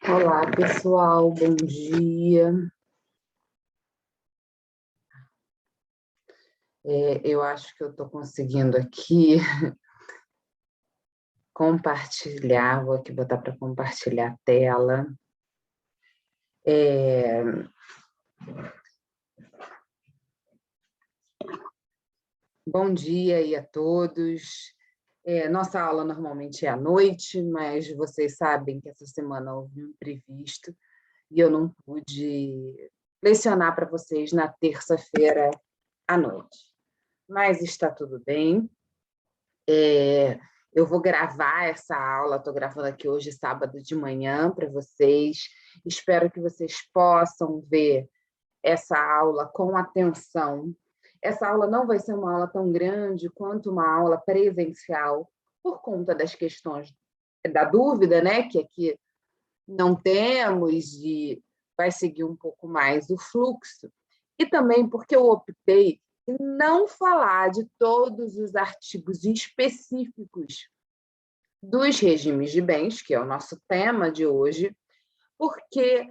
Olá, pessoal, bom dia. Eu acho que eu estou conseguindo aqui compartilhar, vou aqui botar para compartilhar a tela. Bom dia aí a todos. Nossa aula normalmente é à noite, mas vocês sabem que essa semana houve um imprevisto e eu não pude lecionar para vocês na terça-feira à noite. Mas está tudo bem. Eu vou gravar essa aula, estou gravando aqui hoje, sábado de manhã, para vocês. Espero que vocês possam ver essa aula com atenção. Essa aula não vai ser uma aula tão grande quanto uma aula presencial, por conta das questões da dúvida, né? Que aqui não temos e vai seguir um pouco mais o fluxo. E também porque eu optei em não falar de todos os artigos específicos dos regimes de bens, que é o nosso tema de hoje, porque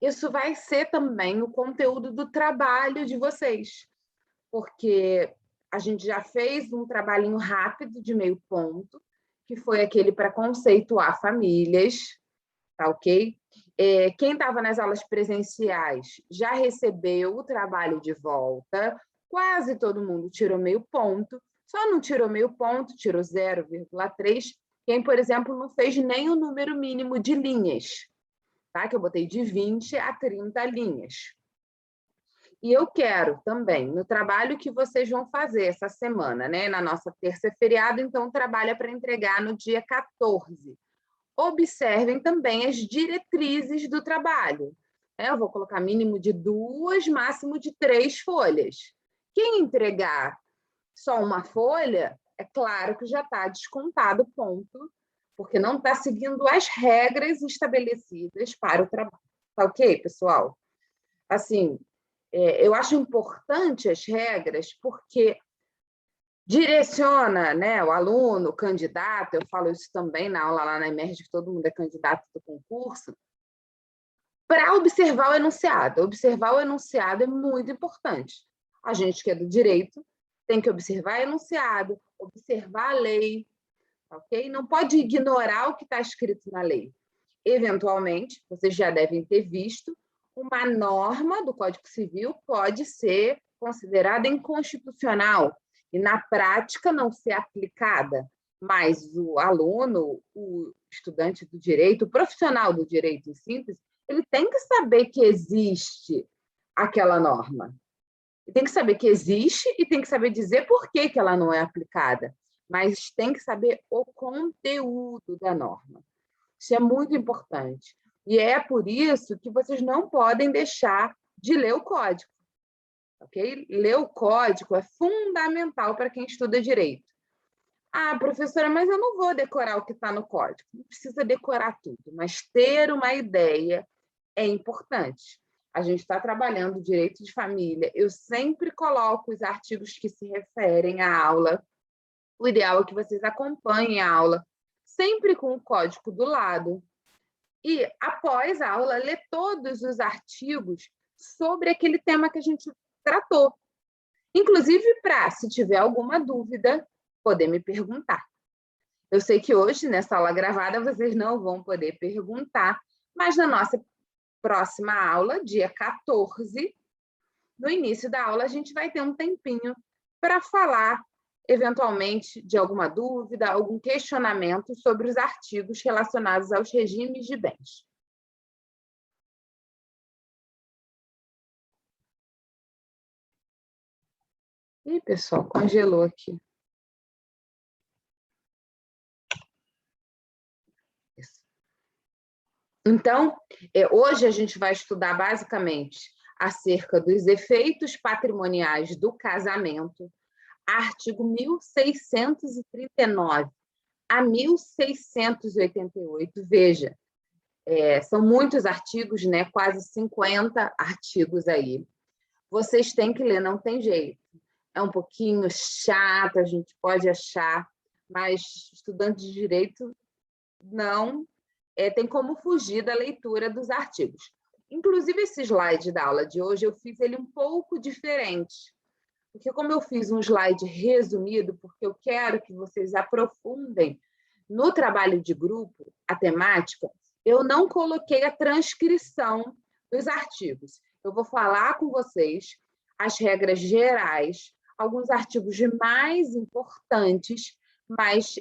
isso vai ser também o conteúdo do trabalho de vocês, porque a gente já fez um trabalhinho rápido de meio ponto, que foi aquele para conceituar famílias, tá ok? Quem estava nas aulas presenciais já recebeu o trabalho de volta, quase todo mundo tirou meio ponto, só não tirou meio ponto, tirou 0,3, quem, por exemplo, não fez nem o número mínimo de linhas, tá? Que eu botei de 20 a 30 linhas. E eu quero também, no trabalho que vocês vão fazer essa semana, né? Na nossa terça é feriado, então trabalha para entregar no dia 14. Observem também as diretrizes do trabalho. Eu vou colocar mínimo de 2, máximo de 3 folhas. Quem entregar só uma folha, é claro que já está descontado, ponto, porque não está seguindo as regras estabelecidas para o trabalho. Tá ok, pessoal? Assim, eu acho importante as regras porque direciona, né, o aluno, o candidato, eu falo isso também na aula lá na Emerge, que todo mundo é candidato do concurso, para observar o enunciado. Observar o enunciado é muito importante. A gente que é do direito tem que observar o enunciado, observar a lei, ok? Não pode ignorar o que está escrito na lei. Eventualmente, vocês já devem ter visto, uma norma do Código Civil pode ser considerada inconstitucional e, na prática, não ser aplicada. Mas o aluno, o estudante do direito, o profissional do direito, em síntese, ele tem que saber que existe aquela norma. Ele tem que saber que existe e tem que saber dizer por que ela não é aplicada. Mas tem que saber o conteúdo da norma. Isso é muito importante. E é por isso que vocês não podem deixar de ler o código. Ok? Ler o código é fundamental para quem estuda direito. Ah, professora, mas eu não vou decorar o que está no código. Não precisa decorar tudo, mas ter uma ideia é importante. A gente está trabalhando direito de família. Eu sempre coloco os artigos que se referem à aula. O ideal é que vocês acompanhem a aula, sempre com o código do lado. E, após a aula, ler todos os artigos sobre aquele tema que a gente tratou. Inclusive, para, se tiver alguma dúvida, poder me perguntar. Eu sei que hoje, nessa aula gravada, vocês não vão poder perguntar, mas na nossa próxima aula, dia 14, no início da aula, a gente vai ter um tempinho para falar, eventualmente, de alguma dúvida, algum questionamento sobre os artigos relacionados aos regimes de bens. Ih, pessoal, congelou aqui. Isso. Então, hoje a gente vai estudar basicamente acerca dos efeitos patrimoniais do casamento, artigo 1639 a 1688. Veja, são muitos artigos, né? Quase 50 artigos aí. Vocês têm que ler, não tem jeito. É um pouquinho chato, a gente pode achar, mas estudante de direito não tem como fugir da leitura dos artigos. Inclusive, esse slide da aula de hoje, eu fiz ele um pouco diferente, porque como eu fiz um slide resumido, porque eu quero que vocês aprofundem no trabalho de grupo, a temática, eu não coloquei a transcrição dos artigos. Eu vou falar com vocês as regras gerais, alguns artigos mais importantes, mas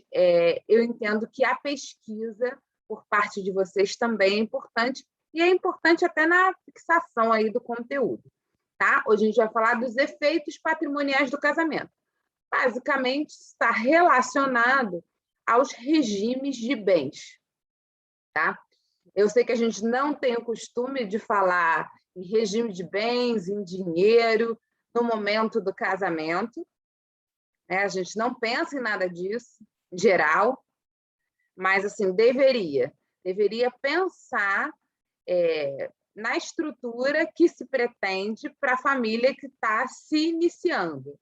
eu entendo que a pesquisa por parte de vocês também é importante, e é importante até na fixação aí do conteúdo. Tá? Hoje a gente vai falar dos efeitos patrimoniais do casamento. Basicamente, está relacionado aos regimes de bens. Tá? Eu sei que a gente não tem o costume de falar em regime de bens, em dinheiro, no momento do casamento. A gente não pensa em nada disso, em geral, mas assim, deveria pensar na estrutura que se pretende para a família que está se iniciando.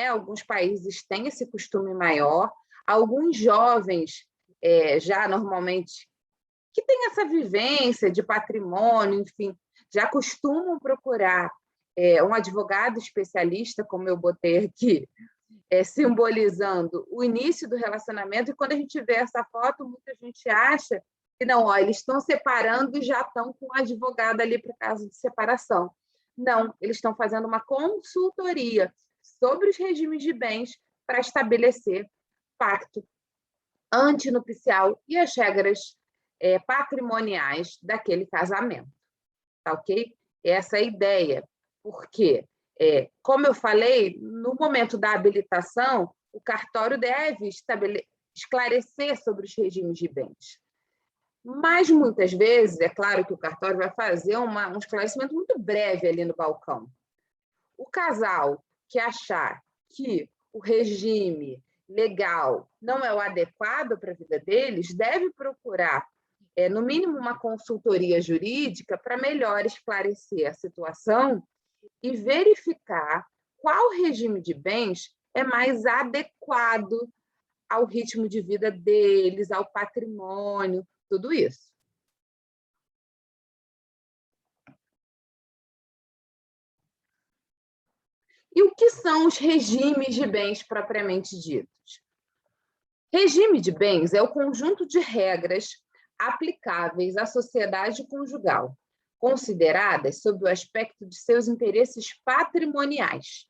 Alguns países têm esse costume maior, alguns jovens já normalmente que têm essa vivência de patrimônio, enfim, já costumam procurar um advogado especialista, como eu botei aqui, simbolizando o início do relacionamento, e quando a gente vê essa foto, muita gente acha que não, eles estão separando e já estão com um advogado ali para caso de separação. Não, eles estão fazendo uma consultoria sobre os regimes de bens para estabelecer pacto antinupcial e as regras patrimoniais daquele casamento. Tá ok? Essa é a ideia, porque, como eu falei, no momento da habilitação, o cartório deve esclarecer sobre os regimes de bens. Mas, muitas vezes, é claro que o cartório vai fazer um esclarecimento muito breve ali no balcão. O casal que achar que o regime legal não é o adequado para a vida deles, deve procurar, no mínimo, uma consultoria jurídica para melhor esclarecer a situação e verificar qual regime de bens é mais adequado ao ritmo de vida deles, ao patrimônio, tudo isso. E o que são os regimes de bens propriamente ditos? Regime de bens é o conjunto de regras aplicáveis à sociedade conjugal, consideradas sob o aspecto de seus interesses patrimoniais.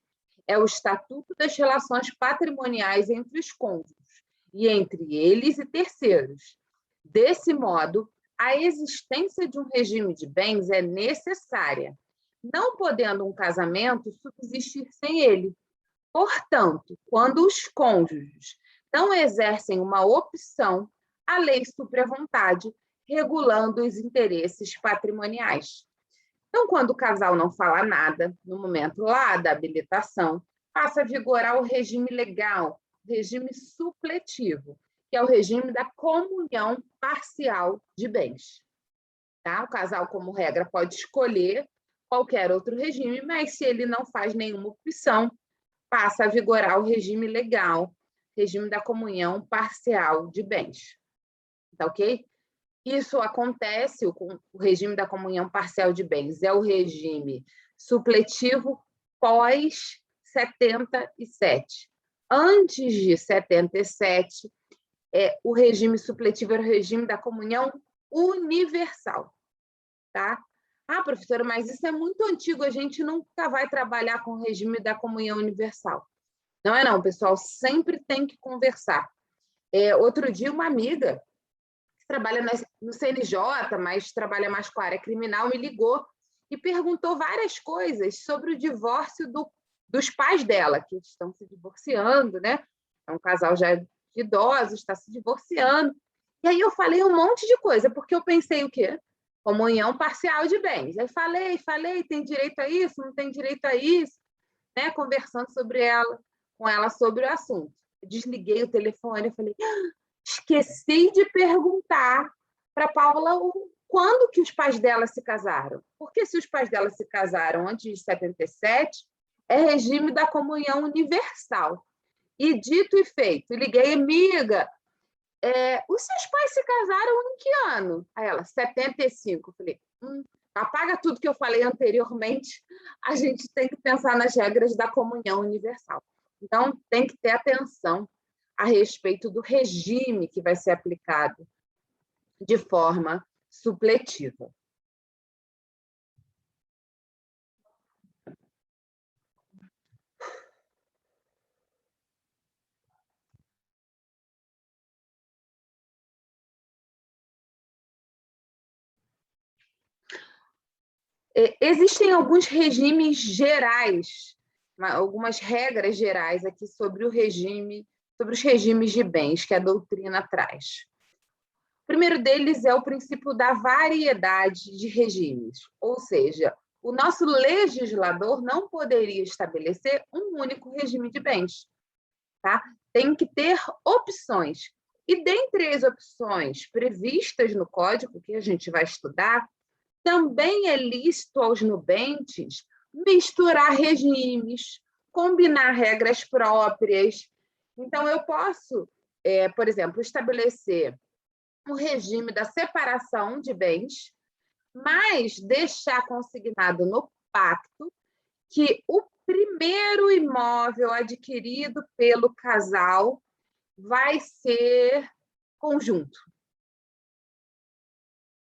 É o estatuto das relações patrimoniais entre os cônjuges e entre eles e terceiros. Desse modo, a existência de um regime de bens é necessária, não podendo um casamento subsistir sem ele. Portanto, quando os cônjuges não exercem uma opção, a lei supre a vontade, regulando os interesses patrimoniais. Então, quando o casal não fala nada, no momento lá da habilitação, passa a vigorar o regime legal, regime supletivo, que é o regime da comunhão parcial de bens. Tá? O casal, como regra, pode escolher qualquer outro regime, mas se ele não faz nenhuma opção, passa a vigorar o regime legal, regime da comunhão parcial de bens. Tá ok? Isso acontece com o regime da comunhão parcial de bens, é o regime supletivo pós-77. Antes de 77, o regime supletivo era o regime da comunhão universal. Tá? Ah, professora, mas isso é muito antigo, a gente nunca vai trabalhar com o regime da comunhão universal. Não é não, pessoal, sempre tem que conversar. Outro dia, uma amiga que trabalha no CNJ, mas trabalha mais com a área criminal, me ligou e perguntou várias coisas sobre o divórcio dos pais dela, que estão se divorciando, né? É um casal já de idosos, está se divorciando. E aí eu falei um monte de coisa, porque eu pensei o quê? Comunhão parcial de bens. Aí falei, tem direito a isso, não tem direito a isso, né? Conversando com ela sobre o assunto. Eu desliguei o telefone e falei, esqueci de perguntar para a Paula quando que os pais dela se casaram. Porque se os pais dela se casaram antes de 77, é regime da comunhão universal. E dito e feito, liguei, amiga, os seus pais se casaram em que ano? Aí ela, 75. Eu falei, apaga tudo que eu falei anteriormente, a gente tem que pensar nas regras da comunhão universal. Então, tem que ter atenção a respeito do regime que vai ser aplicado de forma supletiva. Existem alguns regimes gerais, algumas regras gerais aqui sobre os regimes de bens que a doutrina traz. O primeiro deles é o princípio da variedade de regimes, ou seja, o nosso legislador não poderia estabelecer um único regime de bens, tá? Tem que ter opções. E dentre as opções previstas no código que a gente vai estudar, também é lícito aos nubentes misturar regimes, combinar regras próprias. Então, eu posso, por exemplo, estabelecer um regime da separação de bens, mas deixar consignado no pacto que o primeiro imóvel adquirido pelo casal vai ser conjunto.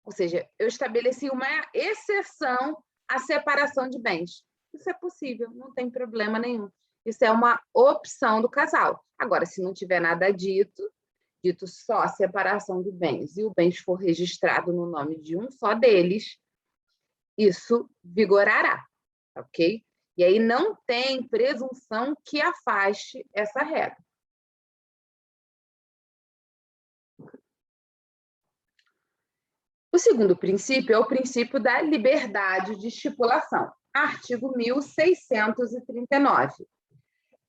Ou seja, eu estabeleci uma exceção à separação de bens. Isso é possível, não tem problema nenhum. Isso é uma opção do casal. Agora, se não tiver nada dito só a separação de bens, e o bem for registrado no nome de um só deles, isso vigorará, ok? E aí não tem presunção que afaste essa regra. O segundo princípio é o princípio da liberdade de estipulação, artigo 1639.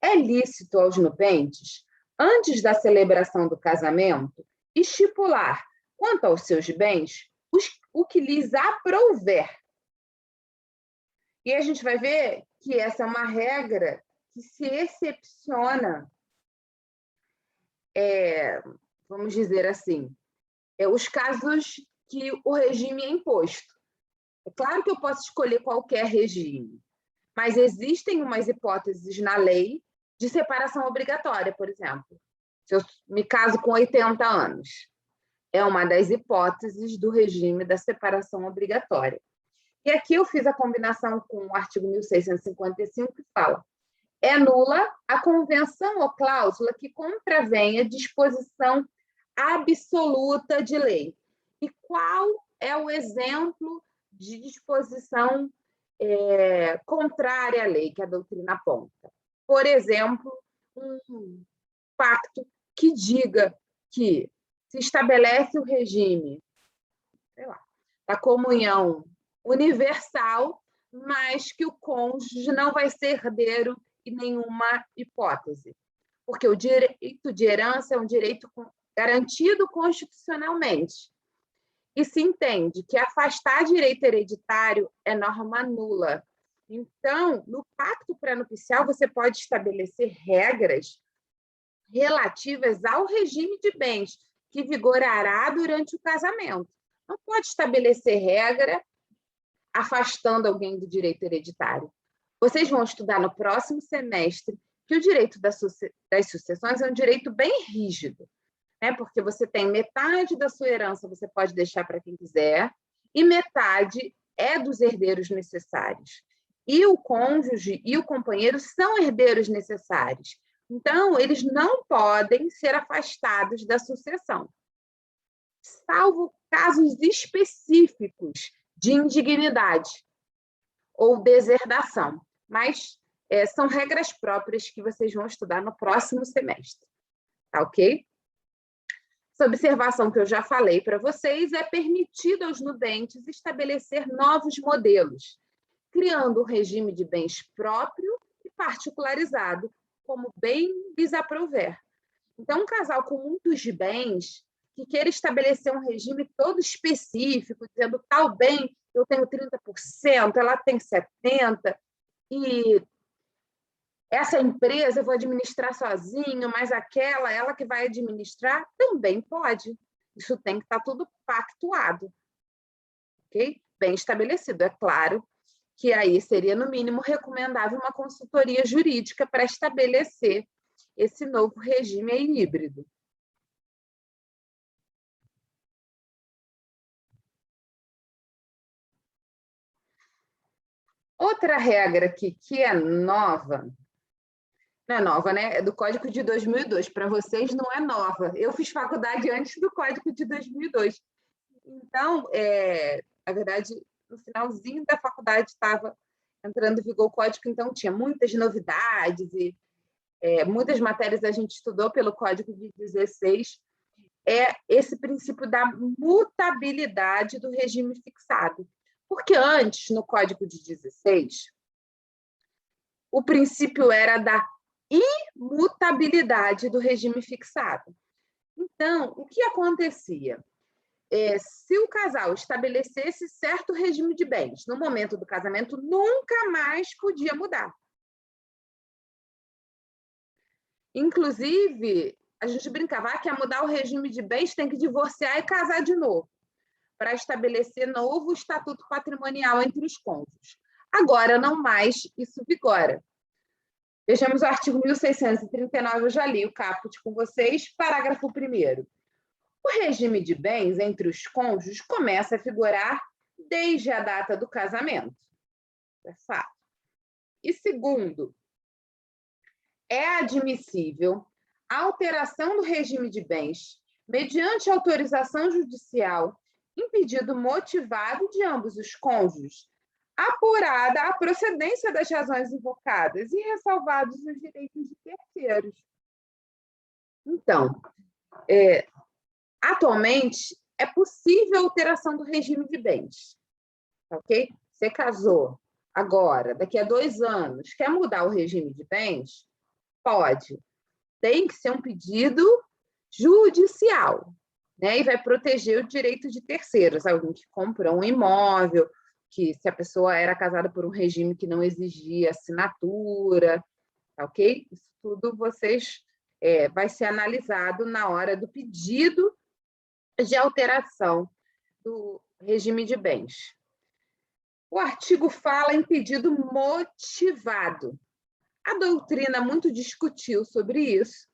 É lícito aos nubentes, antes da celebração do casamento, estipular, quanto aos seus bens, o que lhes aprouver. E a gente vai ver que essa é uma regra que se excepciona, vamos dizer assim, os casos que o regime é imposto. É claro que eu posso escolher qualquer regime, mas existem umas hipóteses na lei de separação obrigatória, por exemplo. Se eu me caso com 80 anos, é uma das hipóteses do regime da separação obrigatória. E aqui eu fiz a combinação com o artigo 1655, que fala: é nula a convenção ou cláusula que contravenha disposição absoluta de lei. E qual é o exemplo de disposição contrária à lei que a doutrina aponta? Por exemplo, um pacto que diga que se estabelece o regime, da comunhão universal, mas que o cônjuge não vai ser herdeiro em nenhuma hipótese, porque o direito de herança é um direito garantido constitucionalmente. E se entende que afastar direito hereditário é norma nula. Então, no pacto pré-nupcial, você pode estabelecer regras relativas ao regime de bens, que vigorará durante o casamento. Não pode estabelecer regra afastando alguém do direito hereditário. Vocês vão estudar no próximo semestre que o direito das sucessões é um direito bem rígido, né? Porque você tem metade da sua herança, você pode deixar para quem quiser, e metade é dos herdeiros necessários. E o cônjuge e o companheiro são herdeiros necessários. Então, eles não podem ser afastados da sucessão, salvo casos específicos de indignidade ou deserdação. Mas são regras próprias que vocês vão estudar no próximo semestre. Tá ok? Essa observação que eu já falei para vocês é permitido aos nubentes estabelecer novos modelos, criando um regime de bens próprio e particularizado, como bem lhes aprouver. Então, um casal com muitos bens que queira estabelecer um regime todo específico, dizendo tal bem, eu tenho 30%, ela tem 70%, e essa empresa eu vou administrar sozinho, mas aquela, ela que vai administrar, também pode. Isso tem que estar tudo pactuado, ok? Bem estabelecido. É claro que aí seria, no mínimo, recomendável uma consultoria jurídica para estabelecer esse novo regime aí híbrido. Outra regra aqui que é nova, não é nova, né? É do Código de 2002. Para vocês não é nova. Eu fiz faculdade antes do Código de 2002. Então, na verdade, no finalzinho da faculdade estava entrando em vigor o código, então tinha muitas novidades e muitas matérias a gente estudou pelo Código de 16, é esse princípio da mutabilidade do regime fixado. Porque antes, no Código de 16, o princípio era da imutabilidade do regime fixado. Então, o que acontecia? Se o casal estabelecesse certo regime de bens no momento do casamento, nunca mais podia mudar. Inclusive, a gente brincava que a mudar o regime de bens tem que divorciar e casar de novo, para estabelecer novo estatuto patrimonial entre os cônjuges. Agora, não mais isso vigora. Vejamos o artigo 1639, eu já li o caput com vocês, parágrafo 1º. O regime de bens entre os cônjuges começa a figurar desde a data do casamento. É fato. E segundo, é admissível a alteração do regime de bens mediante autorização judicial em pedido motivado de ambos os cônjuges, apurada a procedência das razões invocadas e ressalvados os direitos de terceiros. Então, atualmente, é possível a alteração do regime de bens, ok? Você casou agora, daqui a 2 anos, quer mudar o regime de bens? Pode. Tem que ser um pedido judicial, né? E vai proteger o direito de terceiros. Alguém que comprou um imóvel, que se a pessoa era casada por um regime que não exigia assinatura, ok? Isso tudo vai ser analisado na hora do pedido de alteração do regime de bens. O artigo fala em pedido motivado. A doutrina muito discutiu sobre isso,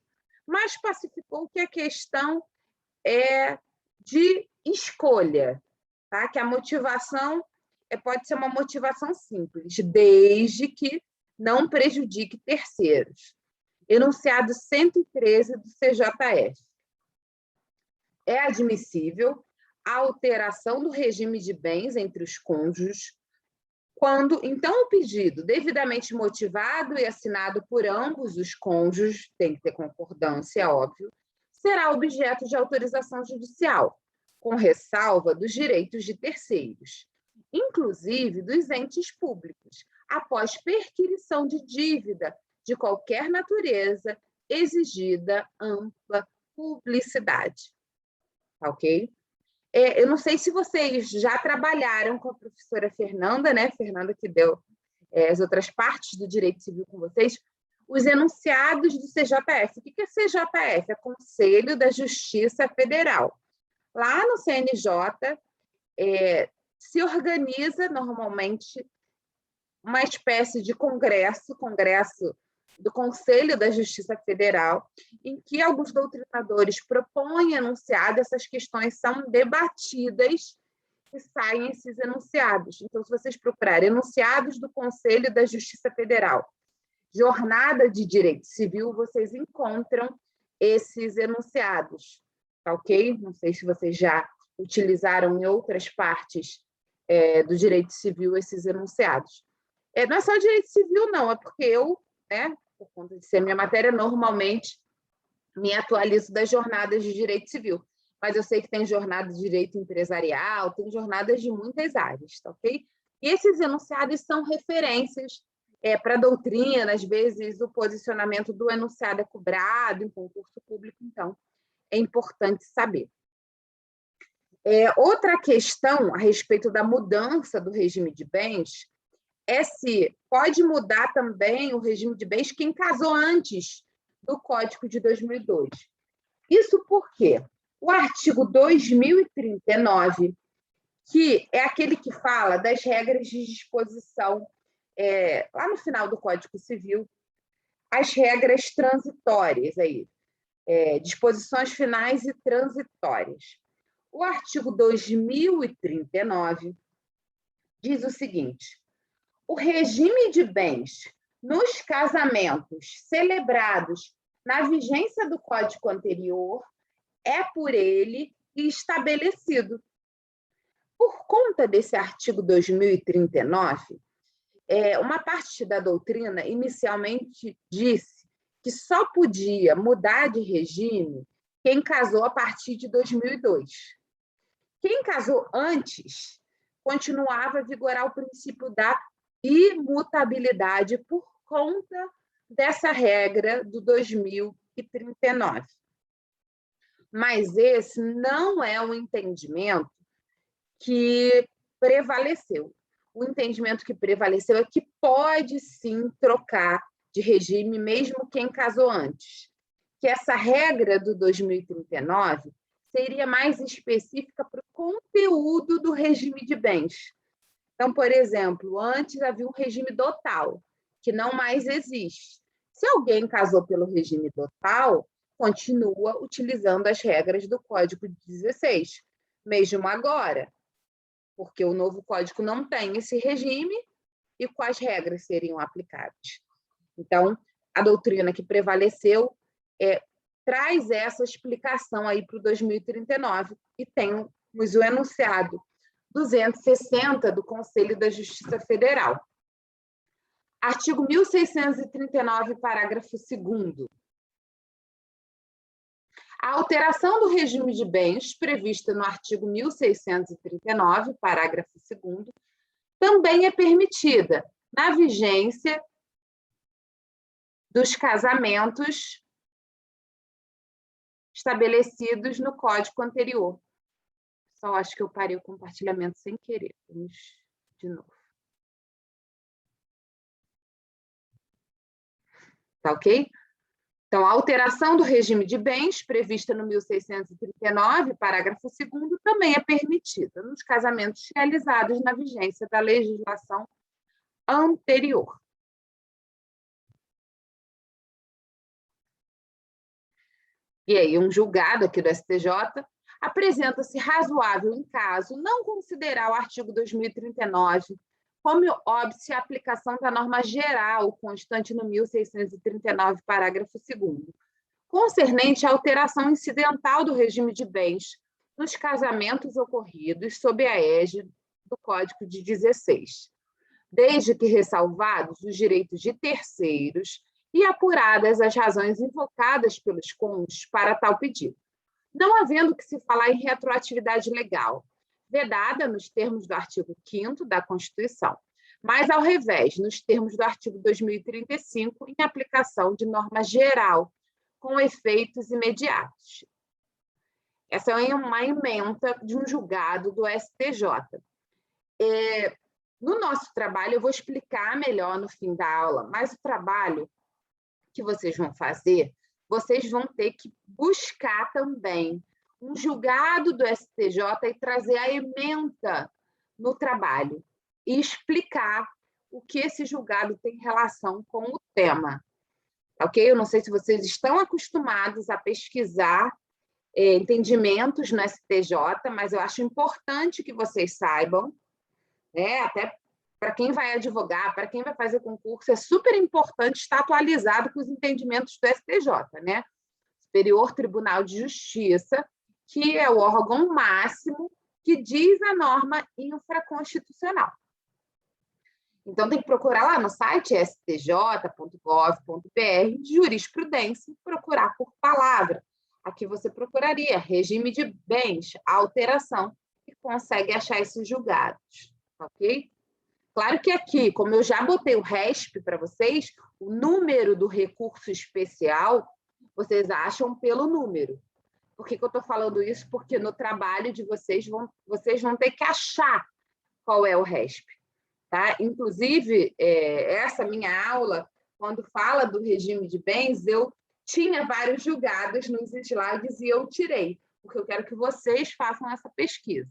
mas pacificou que a questão é de escolha, tá? Que a motivação pode ser uma motivação simples, desde que não prejudique terceiros. Enunciado 113 do CJF. É admissível a alteração do regime de bens entre os cônjuges quando, então, o pedido devidamente motivado e assinado por ambos os cônjuges, tem que ter concordância, óbvio, será objeto de autorização judicial, com ressalva dos direitos de terceiros, inclusive dos entes públicos, após perquisição de dívida de qualquer natureza, exigida ampla publicidade. Ok? Eu não sei se vocês já trabalharam com a professora Fernanda, né? Fernanda que deu as outras partes do direito civil com vocês, os enunciados do CJF. O que é CJF? É Conselho da Justiça Federal. Lá no CNJ, se organiza normalmente uma espécie de congresso do Conselho da Justiça Federal, em que alguns doutrinadores propõem enunciado, essas questões são debatidas e saem esses enunciados. Então, se vocês procurarem enunciados do Conselho da Justiça Federal, Jornada de Direito Civil, vocês encontram esses enunciados, tá ok? Não sei se vocês já utilizaram em outras partes do direito civil esses enunciados. Não é só direito civil, não, é porque eu, né, por conta de ser minha matéria, normalmente me atualizo das jornadas de direito civil. Mas eu sei que tem jornada de direito empresarial, tem jornadas de muitas áreas, tá ok? E esses enunciados são referências para a doutrina, às vezes o posicionamento do enunciado é cobrado em concurso público, então é importante saber. Outra questão a respeito da mudança do regime de bens pode mudar também o regime de bens quem casou antes do Código de 2002. Isso porque o artigo 2039, que é aquele que fala das regras de disposição, lá no final do Código Civil, as regras transitórias, aí, disposições finais e transitórias. O artigo 2039 diz o seguinte: o regime de bens nos casamentos celebrados na vigência do Código anterior é por ele estabelecido. Por conta desse artigo 2039, uma parte da doutrina inicialmente disse que só podia mudar de regime quem casou a partir de 2002. Quem casou antes continuava a vigorar o princípio da imutabilidade por conta dessa regra do 2039. Mas esse não é um entendimento que prevaleceu. O entendimento que prevaleceu é que pode sim trocar de regime, mesmo quem casou antes. Que essa regra do 2039 seria mais específica para o conteúdo do regime de bens. Então, por exemplo, antes havia um regime dotal, que não mais existe. Se alguém casou pelo regime dotal, continua utilizando as regras do Código 16, mesmo agora, porque o novo código não tem esse regime e quais regras seriam aplicadas. Então, a doutrina que prevaleceu traz essa explicação aí para o 2039 e temos o enunciado 260 do Conselho da Justiça Federal. Artigo 1639, parágrafo 2º. A alteração do regime de bens prevista no artigo 1639, parágrafo 2º, também é permitida na vigência dos casamentos estabelecidos no Código anterior. Só acho que eu parei o compartilhamento sem querer. Vamos de novo. Tá ok? Então, a alteração do regime de bens prevista no 1639, parágrafo 2º, também é permitida nos casamentos realizados na vigência da legislação anterior. E aí, um julgado aqui do STJ apresenta-se razoável em caso não considerar o artigo 2039 como óbice a aplicação da norma geral constante no 1639, parágrafo 2º, concernente à alteração incidental do regime de bens nos casamentos ocorridos sob a égide do Código de 16, desde que ressalvados os direitos de terceiros e apuradas as razões invocadas pelos cônjuges para tal pedido, não havendo que se falar em retroatividade legal, vedada nos termos do artigo 5º da Constituição, mas, ao revés, nos termos do artigo 2035, em aplicação de norma geral, com efeitos imediatos. Essa é uma ementa de um julgado do STJ. No nosso trabalho, eu vou explicar melhor no fim da aula, mas o trabalho que vocês vão fazer, vocês vão ter que buscar também um julgado do STJ e trazer a ementa no trabalho e explicar o que esse julgado tem relação com o tema. Ok? Eu não sei se vocês estão acostumados a pesquisar entendimentos no STJ, mas eu acho importante que vocês saibam, né? Até para quem vai advogar, para quem vai fazer concurso, é super importante estar atualizado com os entendimentos do STJ, né? Superior Tribunal de Justiça, que é o órgão máximo que diz a norma infraconstitucional. Então, tem que procurar lá no site stj.gov.br, jurisprudência, procurar por palavra. Aqui você procuraria regime de bens, alteração, e consegue achar esses julgados, ok? Claro que aqui, como eu já botei o RESP para vocês, o número do recurso especial, vocês acham pelo número. Por que eu estou falando isso? Porque no trabalho de vocês vão ter que achar qual é o RESP. tá? Inclusive, essa minha aula, quando fala do regime de bens, eu tinha vários julgados nos slides e eu tirei, porque eu quero que vocês façam essa pesquisa.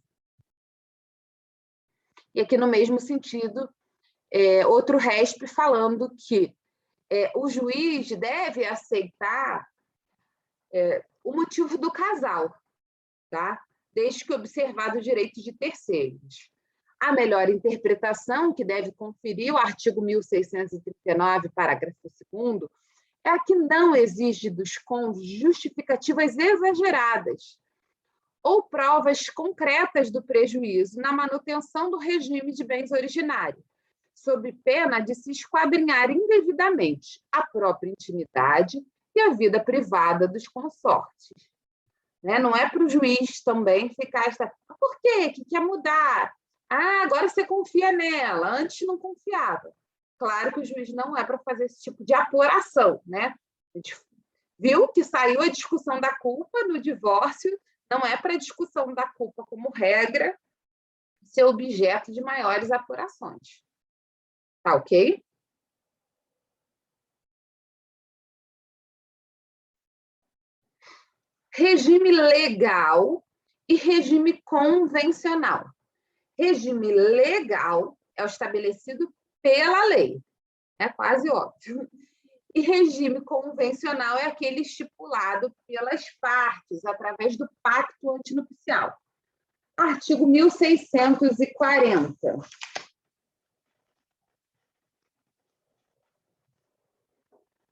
E aqui no mesmo sentido, outro RESP falando que o juiz deve aceitar o motivo do casal, tá? Desde que observado o direito de terceiros. A melhor interpretação, que deve conferir o artigo 1639, parágrafo 2º, é a que não exige dos cônjuges justificativas exageradas ou provas concretas do prejuízo na manutenção do regime de bens originário, sob pena de se esquadrinhar indevidamente a própria intimidade e a vida privada dos consortes. Não é para o juiz também ficar... Por quê? Que quer mudar? Agora você confia nela, antes não confiava. Claro que o juiz não é para fazer esse tipo de apuração, né? A gente viu que saiu a discussão da culpa no divórcio, não é para a discussão da culpa como regra ser objeto de maiores apurações. Tá ok? Regime legal e regime convencional. Regime legal é o estabelecido pela lei, é quase óbvio. E regime convencional é aquele estipulado pelas partes, através do pacto antinupcial. Artigo 1640.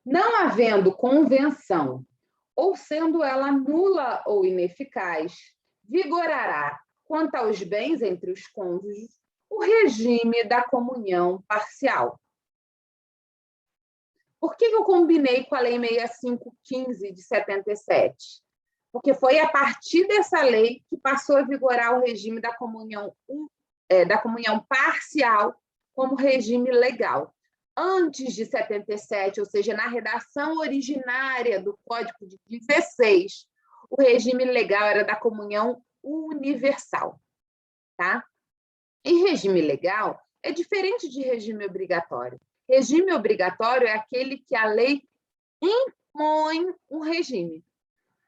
Não havendo convenção, ou sendo ela nula ou ineficaz, vigorará, quanto aos bens entre os cônjuges, o regime da comunhão parcial. Por que eu combinei com a Lei 6515 de 77? Porque foi a partir dessa lei que passou a vigorar o regime da comunhão parcial como regime legal. Antes de 77, ou seja, na redação originária do Código de 16, o regime legal era da comunhão universal, tá? E regime legal é diferente de regime obrigatório. Regime obrigatório é aquele que a lei impõe um regime.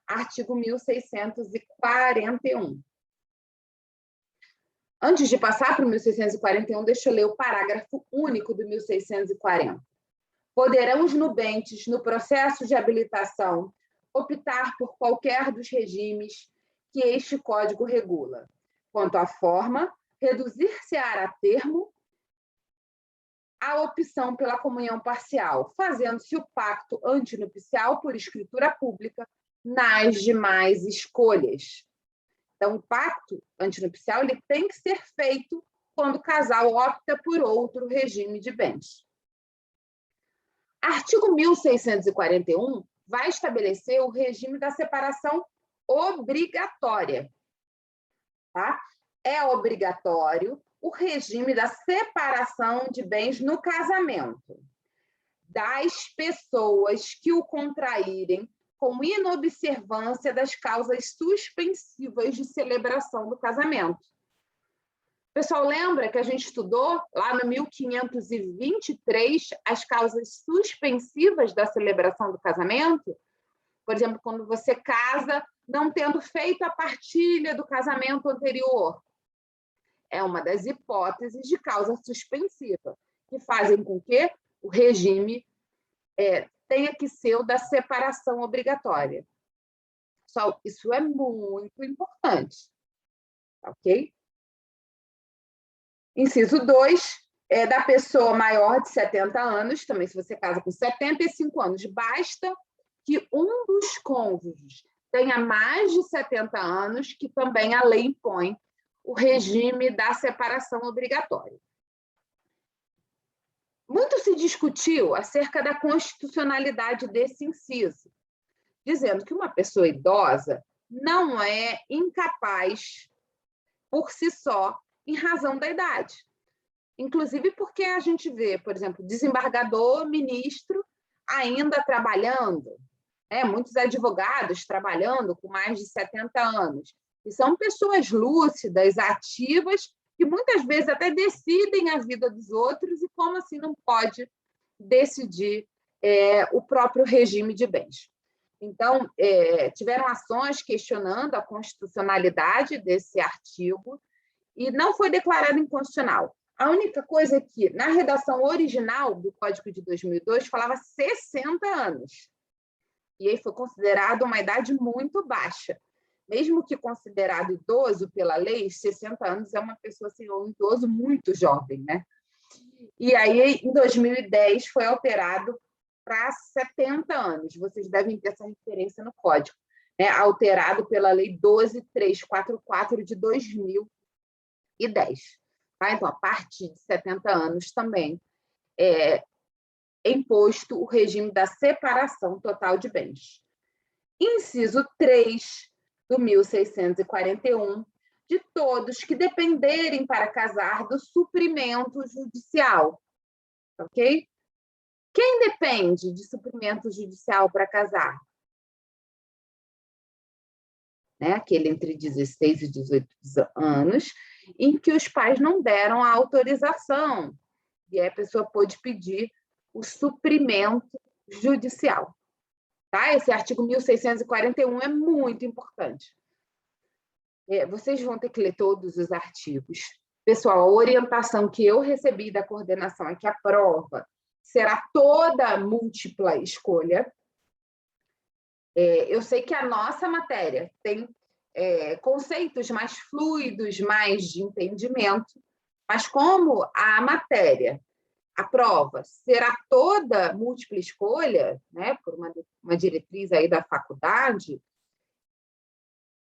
Artigo 1641. Antes de passar para o 1641, deixa eu ler o parágrafo único do 1640. Poderão os nubentes, no processo de habilitação, optar por qualquer dos regimes que este Código regula. Quanto à forma, reduzir-se-á a termo a opção pela comunhão parcial, fazendo-se o pacto antinupcial por escritura pública nas demais escolhas. Então, o pacto antinupcial ele tem que ser feito quando o casal opta por outro regime de bens. Artigo 1641 vai estabelecer o regime da separação obrigatória. Tá? É obrigatório o regime da separação de bens no casamento das pessoas que o contraírem com inobservância das causas suspensivas de celebração do casamento. O pessoal lembra que a gente estudou lá no 1523 as causas suspensivas da celebração do casamento? Por exemplo, quando você casa não tendo feito a partilha do casamento anterior. É uma das hipóteses de causa suspensiva, que fazem com que o regime tenha que ser o da separação obrigatória. Pessoal, isso é muito importante. Ok? Inciso 2, da pessoa maior de 70 anos, também se você casa com 75 anos, basta que um dos cônjuges tenha mais de 70 anos, que também a lei impõe o regime da separação obrigatória. Muito se discutiu acerca da constitucionalidade desse inciso, dizendo que uma pessoa idosa não é incapaz por si só, em razão da idade. Inclusive porque a gente vê, por exemplo, desembargador, ministro, ainda trabalhando, muitos advogados trabalhando com mais de 70 anos. E são pessoas lúcidas, ativas, que muitas vezes até decidem a vida dos outros, e como assim não pode decidir o próprio regime de bens. Então, tiveram ações questionando a constitucionalidade desse artigo e não foi declarado inconstitucional. A única coisa é que, na redação original do Código de 2002, falava 60 anos. E aí foi considerado uma idade muito baixa. Mesmo que considerado idoso pela lei, 60 anos é uma pessoa, assim, um idoso muito jovem, né? E aí, em 2010, foi alterado para 70 anos. Vocês devem ter essa referência no Código, né? Alterado pela Lei 12.344 de 2010. Tá? Então, a partir de 70 anos também é imposto o regime da separação total de bens. Inciso 3 do 1641, de todos que dependerem para casar do suprimento judicial. Ok? Quem depende de suprimento judicial para casar? Né? Aquele entre 16 e 18 anos, em que os pais não deram a autorização, e a pessoa pôde pedir o suprimento judicial. Tá? Esse artigo 1641 é muito importante. Vocês vão ter que ler todos os artigos. Pessoal, a orientação que eu recebi da coordenação é que a prova será toda múltipla escolha. Eu sei que a nossa matéria tem conceitos mais fluidos, mais de entendimento, mas como a matéria, a prova, será toda múltipla escolha, né, por uma diretriz aí da faculdade,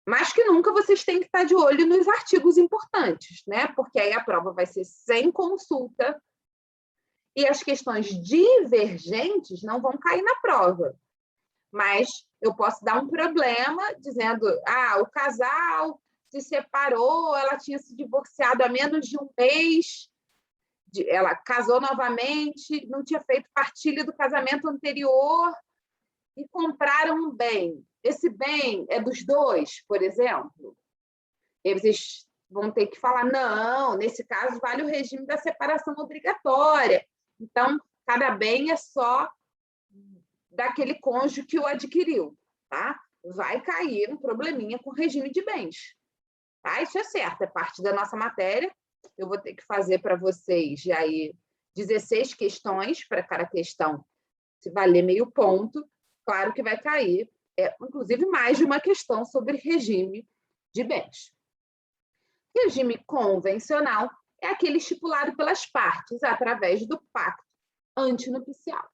mas que nunca vocês têm que estar de olho nos artigos importantes, né? Porque aí a prova vai ser sem consulta e as questões divergentes não vão cair na prova. Mas eu posso dar um problema dizendo, o casal se separou, ela tinha se divorciado há menos de um mês, ela casou novamente, não tinha feito partilha do casamento anterior e compraram um bem. Esse bem é dos dois, por exemplo. E vocês vão ter que falar, não, nesse caso vale o regime da separação obrigatória. Então, cada bem é só daquele cônjuge que o adquiriu, tá? Vai cair um probleminha com o regime de bens. Tá? Isso é certo, é parte da nossa matéria. Eu vou ter que fazer para vocês já aí 16 questões, para cada questão se valer meio ponto. Claro que vai cair, inclusive, mais de uma questão sobre regime de bens. Regime convencional é aquele estipulado pelas partes através do pacto antinupcial.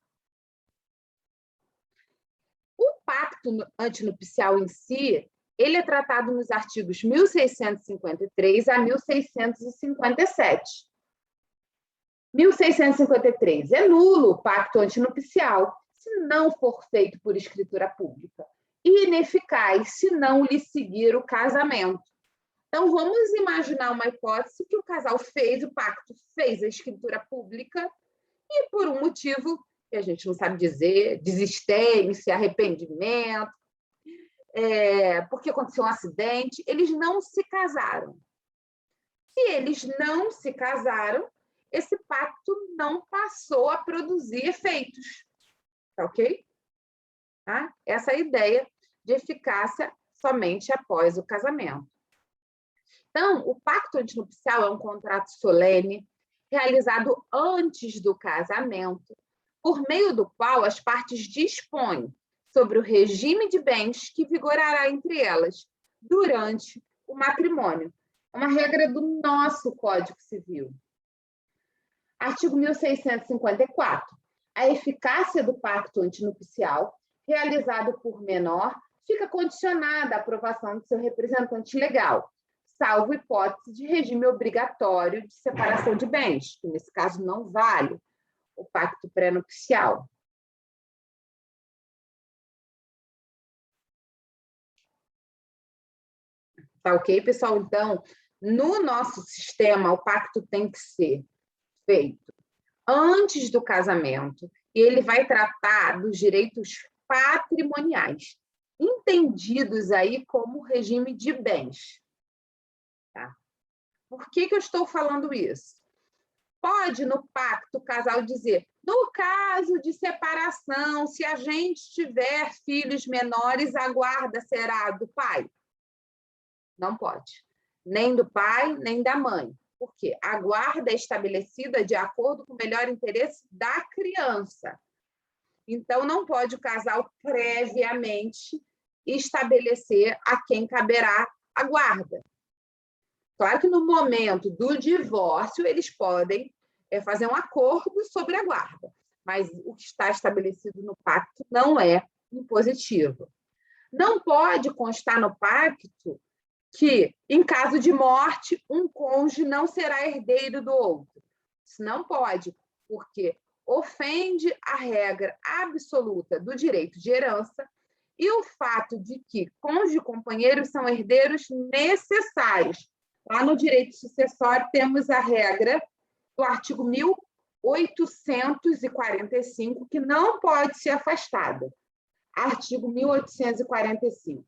O pacto antinupcial em si, ele é tratado nos artigos 1653 a 1657. 1653 é nulo o pacto antinupcial se não for feito por escritura pública e ineficaz se não lhe seguir o casamento. Então, vamos imaginar uma hipótese que o casal fez o pacto, fez a escritura pública e, por um motivo que a gente não sabe dizer, desistência, arrependimento, porque aconteceu um acidente, eles não se casaram. Se eles não se casaram, esse pacto não passou a produzir efeitos. Tá ok? Tá? Essa é a ideia de eficácia somente após o casamento. Então, o pacto antinupcial é um contrato solene realizado antes do casamento, por meio do qual as partes dispõem sobre o regime de bens que vigorará entre elas durante o matrimônio. É uma regra do nosso Código Civil. Artigo 1654. A eficácia do pacto antinupcial, realizado por menor, fica condicionada à aprovação de seu representante legal, salvo hipótese de regime obrigatório de separação de bens, que nesse caso não vale o pacto pré-nupcial. Tá ok, pessoal? Então, no nosso sistema, o pacto tem que ser feito antes do casamento e ele vai tratar dos direitos patrimoniais, entendidos aí como regime de bens. Tá? Por que eu estou falando isso? Pode, no pacto, o casal dizer, no caso de separação, se a gente tiver filhos menores, a guarda será do pai? Não pode. Nem do pai, nem da mãe. Por quê? A guarda é estabelecida de acordo com o melhor interesse da criança. Então, não pode o casal previamente estabelecer a quem caberá a guarda. Claro que no momento do divórcio, eles podem fazer um acordo sobre a guarda, mas o que está estabelecido no pacto não é impositivo. Não pode constar no pacto que, em caso de morte, um cônjuge não será herdeiro do outro. Isso não pode, porque ofende a regra absoluta do direito de herança e o fato de que cônjuge e companheiros são herdeiros necessários. Lá no direito sucessório temos a regra do artigo 1845, que não pode ser afastada. Artigo 1845.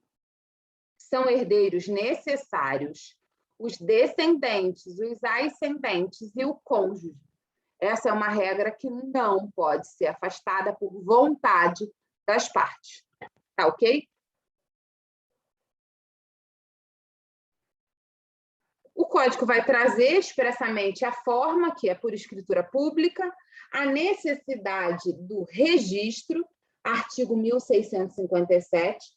São herdeiros necessários os descendentes, os ascendentes e o cônjuge. Essa é uma regra que não pode ser afastada por vontade das partes. Tá ok? O código vai trazer expressamente a forma, que é por escritura pública, a necessidade do registro, artigo 1657,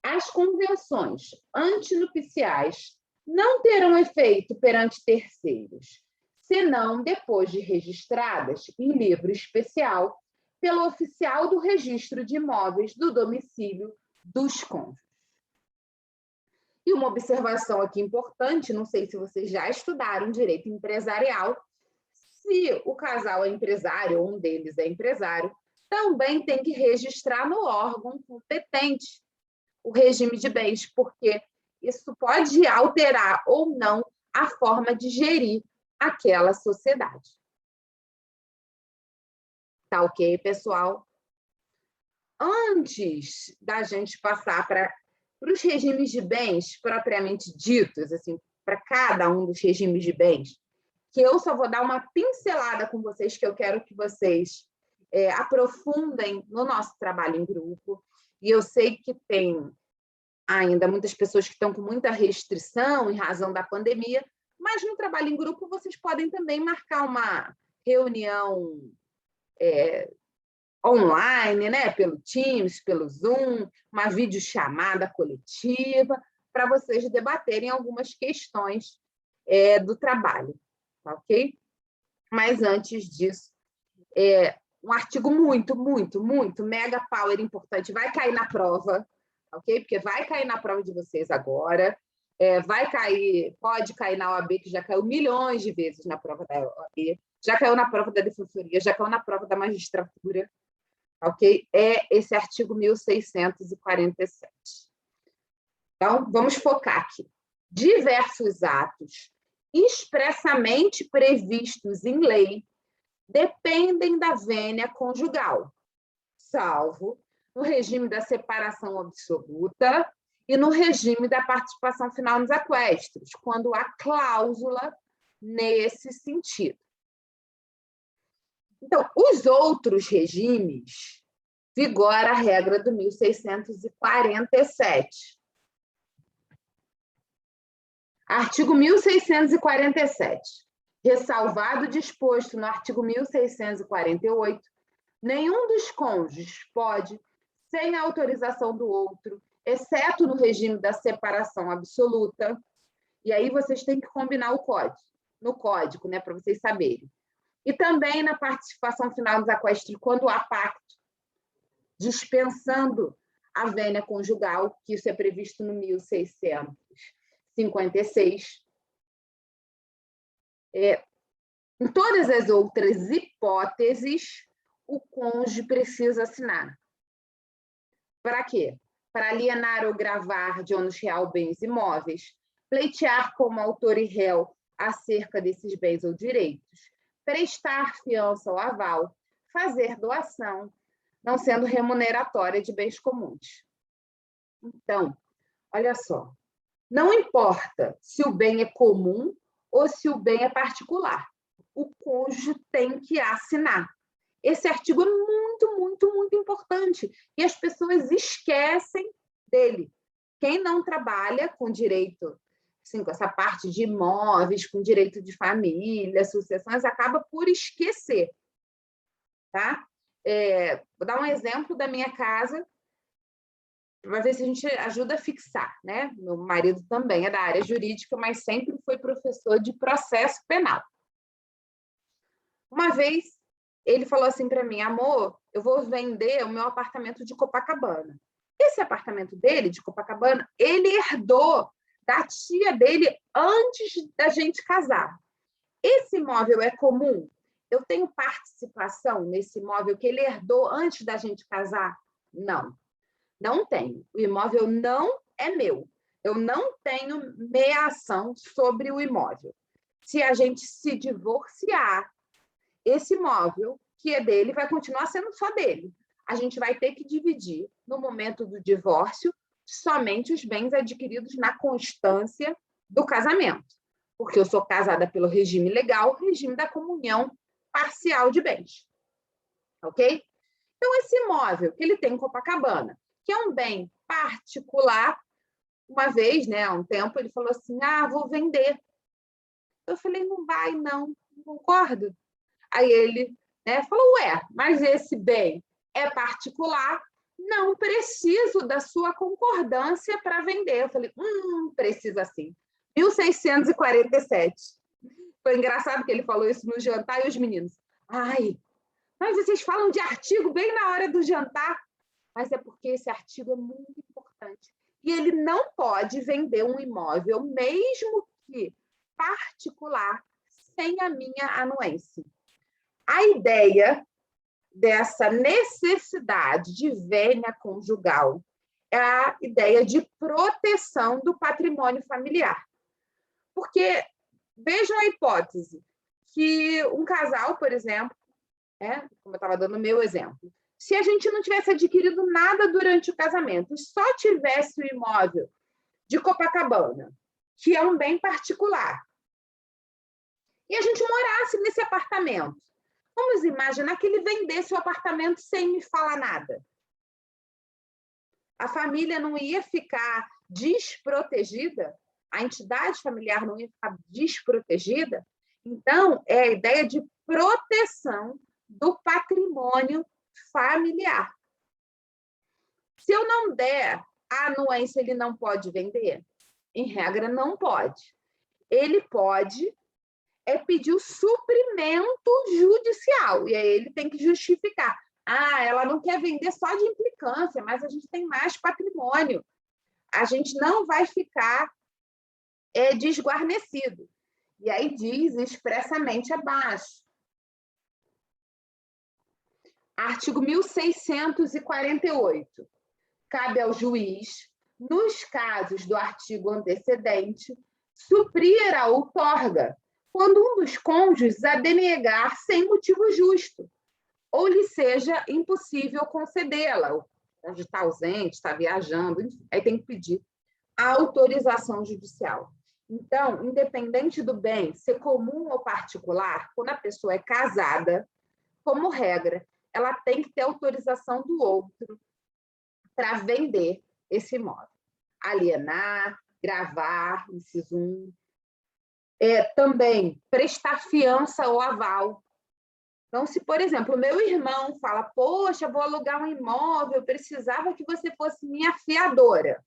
as convenções antinupciais não terão efeito perante terceiros, senão depois de registradas em livro especial pelo oficial do registro de imóveis do domicílio dos cônjuges. E uma observação aqui importante, não sei se vocês já estudaram direito empresarial, se o casal é empresário ou um deles é empresário, também tem que registrar no órgão competente o regime de bens, porque isso pode alterar ou não a forma de gerir aquela sociedade. Tá ok, pessoal? Antes da gente passar para os regimes de bens propriamente ditos, assim, para cada um dos regimes de bens, que eu só vou dar uma pincelada com vocês, que eu quero que vocês aprofundem no nosso trabalho em grupo. E eu sei que tem ainda muitas pessoas que estão com muita restrição em razão da pandemia, mas no trabalho em grupo vocês podem também marcar uma reunião online, né? Pelo Teams, pelo Zoom, uma videochamada coletiva, para vocês debaterem algumas questões do trabalho, tá ok? Mas antes disso, um artigo muito, muito, muito mega power importante, vai cair na prova, ok? Porque vai cair na prova de vocês agora, vai cair, pode cair na OAB, que já caiu milhões de vezes na prova da OAB, já caiu na prova da defensoria, já caiu na prova da magistratura, ok? É esse artigo 1647. Então, vamos focar aqui. Diversos atos expressamente previstos em lei dependem da vênia conjugal, salvo no regime da separação absoluta e no regime da participação final nos aquestos, quando há cláusula nesse sentido. Então, os outros regimes, vigora a regra do 1647. Artigo 1647. Ressalvado o disposto no artigo 1648, nenhum dos cônjuges pode, sem a autorização do outro, exceto no regime da separação absoluta, e aí vocês têm que combinar no código, né, para vocês saberem. E também na participação final dos aquestos, quando há pacto, dispensando a vênia conjugal, que isso é previsto no 1656. Em todas as outras hipóteses, o cônjuge precisa assinar. Para quê? Para alienar ou gravar de ônus real bens imóveis, pleitear como autor e réu acerca desses bens ou direitos, prestar fiança ou aval, fazer doação, não sendo remuneratória de bens comuns. Então, olha só, não importa se o bem é comum ou se o bem é particular. O cônjuge tem que assinar. Esse artigo é muito, muito, muito importante e as pessoas esquecem dele. Quem não trabalha com direito, assim, com essa parte de imóveis, com direito de família, sucessões, acaba por esquecer. Tá? Vou dar um exemplo da minha casa, para ver se a gente ajuda a fixar. Né? Meu marido também é da área jurídica, mas sempre foi professor de processo penal. Uma vez, ele falou assim para mim, amor, eu vou vender o meu apartamento de Copacabana. Esse apartamento dele, de Copacabana, ele herdou da tia dele antes da gente casar. Esse imóvel é comum? Eu tenho participação nesse imóvel que ele herdou antes da gente casar? Não, não tenho. O imóvel não é meu. Eu não tenho meação sobre o imóvel. Se a gente se divorciar, esse imóvel, que é dele, vai continuar sendo só dele. A gente vai ter que dividir, no momento do divórcio, somente os bens adquiridos na constância do casamento. Porque eu sou casada pelo regime legal, regime da comunhão parcial de bens. Ok? Então, esse imóvel que ele tem em Copacabana, que é um bem particular, uma vez, né, há um tempo, ele falou assim, vou vender. Eu falei, não vai, não concordo. Aí ele, né, falou, mas esse bem é particular, não preciso da sua concordância para vender. Eu falei, precisa sim. 1647. Foi engraçado que ele falou isso no jantar e os meninos, mas vocês falam de artigo bem na hora do jantar. Mas é porque esse artigo é muito importante. E ele não pode vender um imóvel, mesmo que particular, sem a minha anuência. A ideia dessa necessidade de vênia conjugal é a ideia de proteção do patrimônio familiar. Porque, vejam a hipótese, que um casal, por exemplo, como eu estava dando o meu exemplo, se a gente não tivesse adquirido nada durante o casamento e só tivesse o imóvel de Copacabana, que é um bem particular, e a gente morasse nesse apartamento, vamos imaginar que ele vendesse o apartamento sem me falar nada. A família não ia ficar desprotegida? A entidade familiar não ia ficar desprotegida? Então, é a ideia de proteção do patrimônio familiar. Se eu não der a anuência, ele não pode vender? Em regra, não pode. Ele pode pedir o suprimento judicial, e aí ele tem que justificar. Ela não quer vender só de implicância, mas a gente tem mais patrimônio. A gente não vai ficar desguarnecido. E aí diz expressamente abaixo. Artigo 1648. Cabe ao juiz, nos casos do artigo antecedente, suprir a outorga, quando um dos cônjuges a denegar sem motivo justo, ou lhe seja impossível concedê-la. O cônjuge está ausente, está viajando, enfim, aí tem que pedir a autorização judicial. Então, independente do bem ser comum ou particular, quando a pessoa é casada, como regra, ela tem que ter autorização do outro para vender esse imóvel. Alienar, gravar, inciso 1. Também prestar fiança ou aval. Então, se, por exemplo, o meu irmão fala, poxa, vou alugar um imóvel, precisava que você fosse minha fiadora.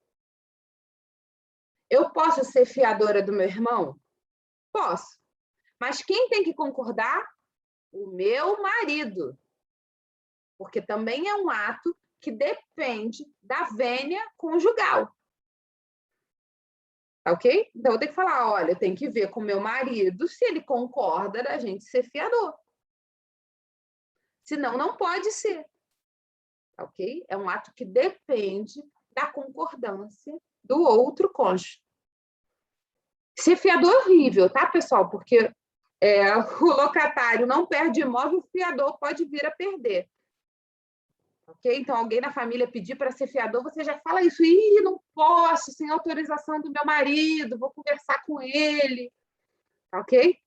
Eu posso ser fiadora do meu irmão? Posso. Mas quem tem que concordar? O meu marido. Porque também é um ato que depende da vênia conjugal. Ok? Então, eu tenho que falar, olha, eu tenho que ver com o meu marido se ele concorda da gente ser fiador. Senão, não pode ser. Ok? É um ato que depende da concordância do outro cônjuge. Ser fiador é horrível, tá, pessoal? Porque o locatário não perde imóvel, o fiador pode vir a perder. Ok? Então, alguém na família pedir para ser fiador, você já fala isso. Não posso, sem autorização do meu marido, vou conversar com ele. ok?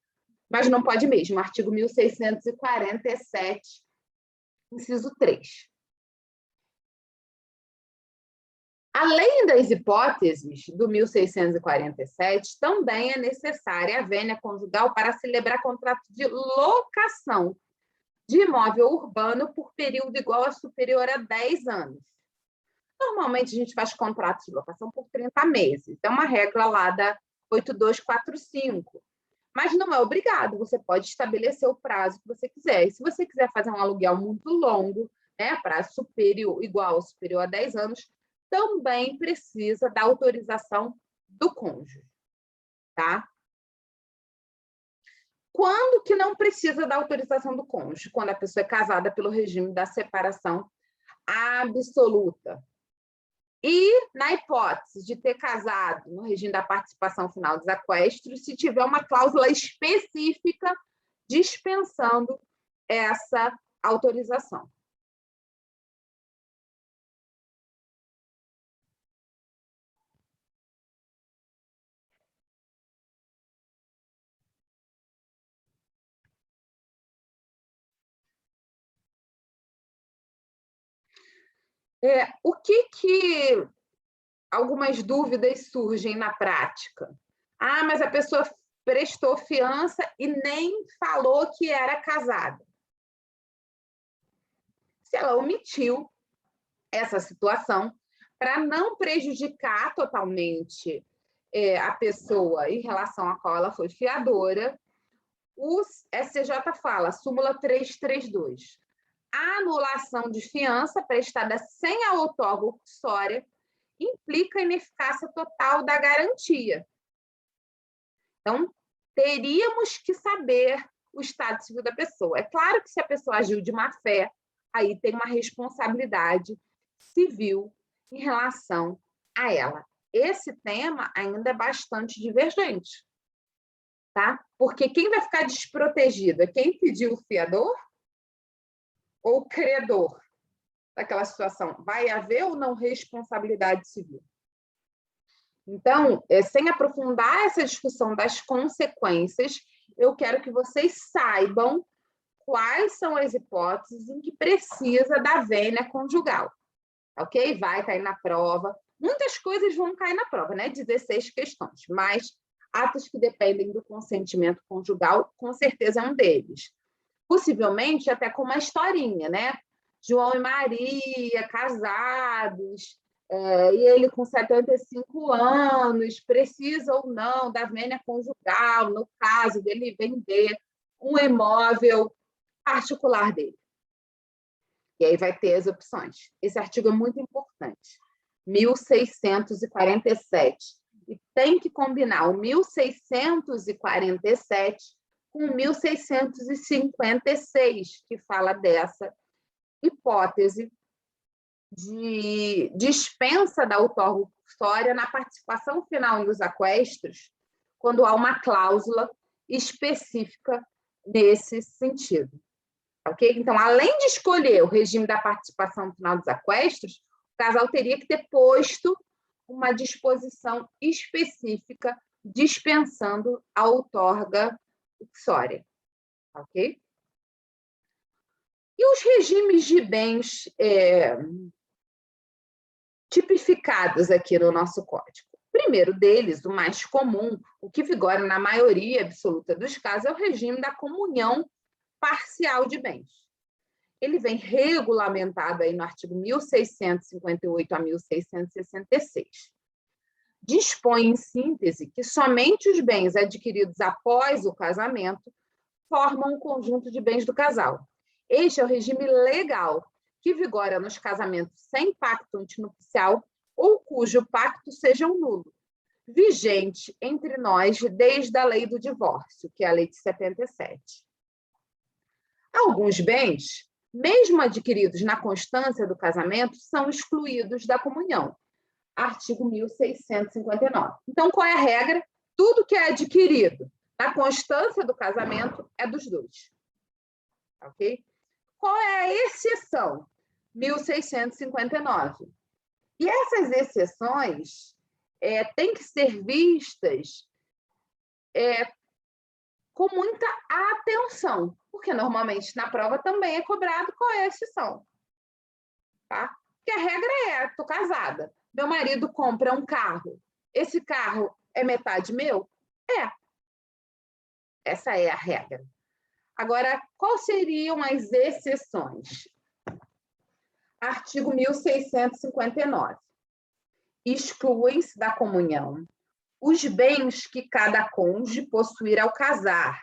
Mas não pode mesmo, artigo 1647, inciso 3. Além das hipóteses do 1647, também é necessária a vênia conjugal para celebrar contrato de locação de imóvel urbano por período igual a superior a 10 anos. Normalmente, a gente faz contratos de locação por 30 meses. É uma regra lá da 8245. Mas não é obrigado, você pode estabelecer o prazo que você quiser. E se você quiser fazer um aluguel muito longo, né, prazo superior, igual ou superior a 10 anos, também precisa da autorização do cônjuge, tá? Quando que não precisa da autorização do cônjuge? Quando a pessoa é casada pelo regime da separação absoluta. E, na hipótese de ter casado no regime da participação final dos aquestos, se tiver uma cláusula específica dispensando essa autorização. O que algumas dúvidas surgem na prática? Ah, mas a pessoa prestou fiança e nem falou que era casada. Se ela omitiu essa situação, para não prejudicar totalmente a pessoa em relação à qual ela foi fiadora, o STJ fala, súmula 332, a anulação de fiança prestada sem a outorga uxória implica a ineficácia total da garantia. Então, teríamos que saber o estado civil da pessoa. É claro que se a pessoa agiu de má fé, aí tem uma responsabilidade civil em relação a ela. Esse tema ainda é bastante divergente, tá? Porque quem vai ficar desprotegido é quem pediu o fiador ou o credor daquela situação? Vai haver ou não responsabilidade civil? Então, sem aprofundar essa discussão das consequências, eu quero que vocês saibam quais são as hipóteses em que precisa da vênia conjugal. Ok? Vai cair na prova. Muitas coisas vão cair na prova, né? 16 questões, mas atos que dependem do consentimento conjugal, com certeza é um deles. Possivelmente até com uma historinha, né? João e Maria, casados, e ele com 75 anos, precisa ou não da vênia conjugal, no caso dele vender um imóvel particular dele. E aí vai ter as opções. Esse artigo é muito importante. 1647. E tem que combinar o 1647 com 1656, que fala dessa hipótese de dispensa da outorga uxória na participação final dos aquestos, quando há uma cláusula específica nesse sentido. Ok? Então, além de escolher o regime da participação final dos aquestos, o casal teria que ter posto uma disposição específica dispensando a outorga uxória. Ok? E os regimes de bens tipificados aqui no nosso código? O primeiro deles, o mais comum, o que vigora na maioria absoluta dos casos, é o regime da comunhão parcial de bens. Ele vem regulamentado aí no artigo 1658 a 1666. Dispõe, em síntese, que somente os bens adquiridos após o casamento formam um conjunto de bens do casal. Este é o regime legal, que vigora nos casamentos sem pacto antinupcial ou cujo pacto seja nulo, vigente entre nós desde a lei do divórcio, que é a lei de 77. Alguns bens, mesmo adquiridos na constância do casamento, são excluídos da comunhão. Artigo 1659. Então, qual é a regra? Tudo que é adquirido na constância do casamento é dos dois. Ok? Qual é a exceção? 1659. E essas exceções têm que ser vistas com muita atenção, porque normalmente na prova também é cobrado qual é a exceção. Tá? Porque a regra é, estou casada, meu marido compra um carro, esse carro é metade meu? É. Essa é a regra. Agora, quais seriam as exceções? Artigo 1659. Excluem-se da comunhão os bens que cada cônjuge possuir ao casar,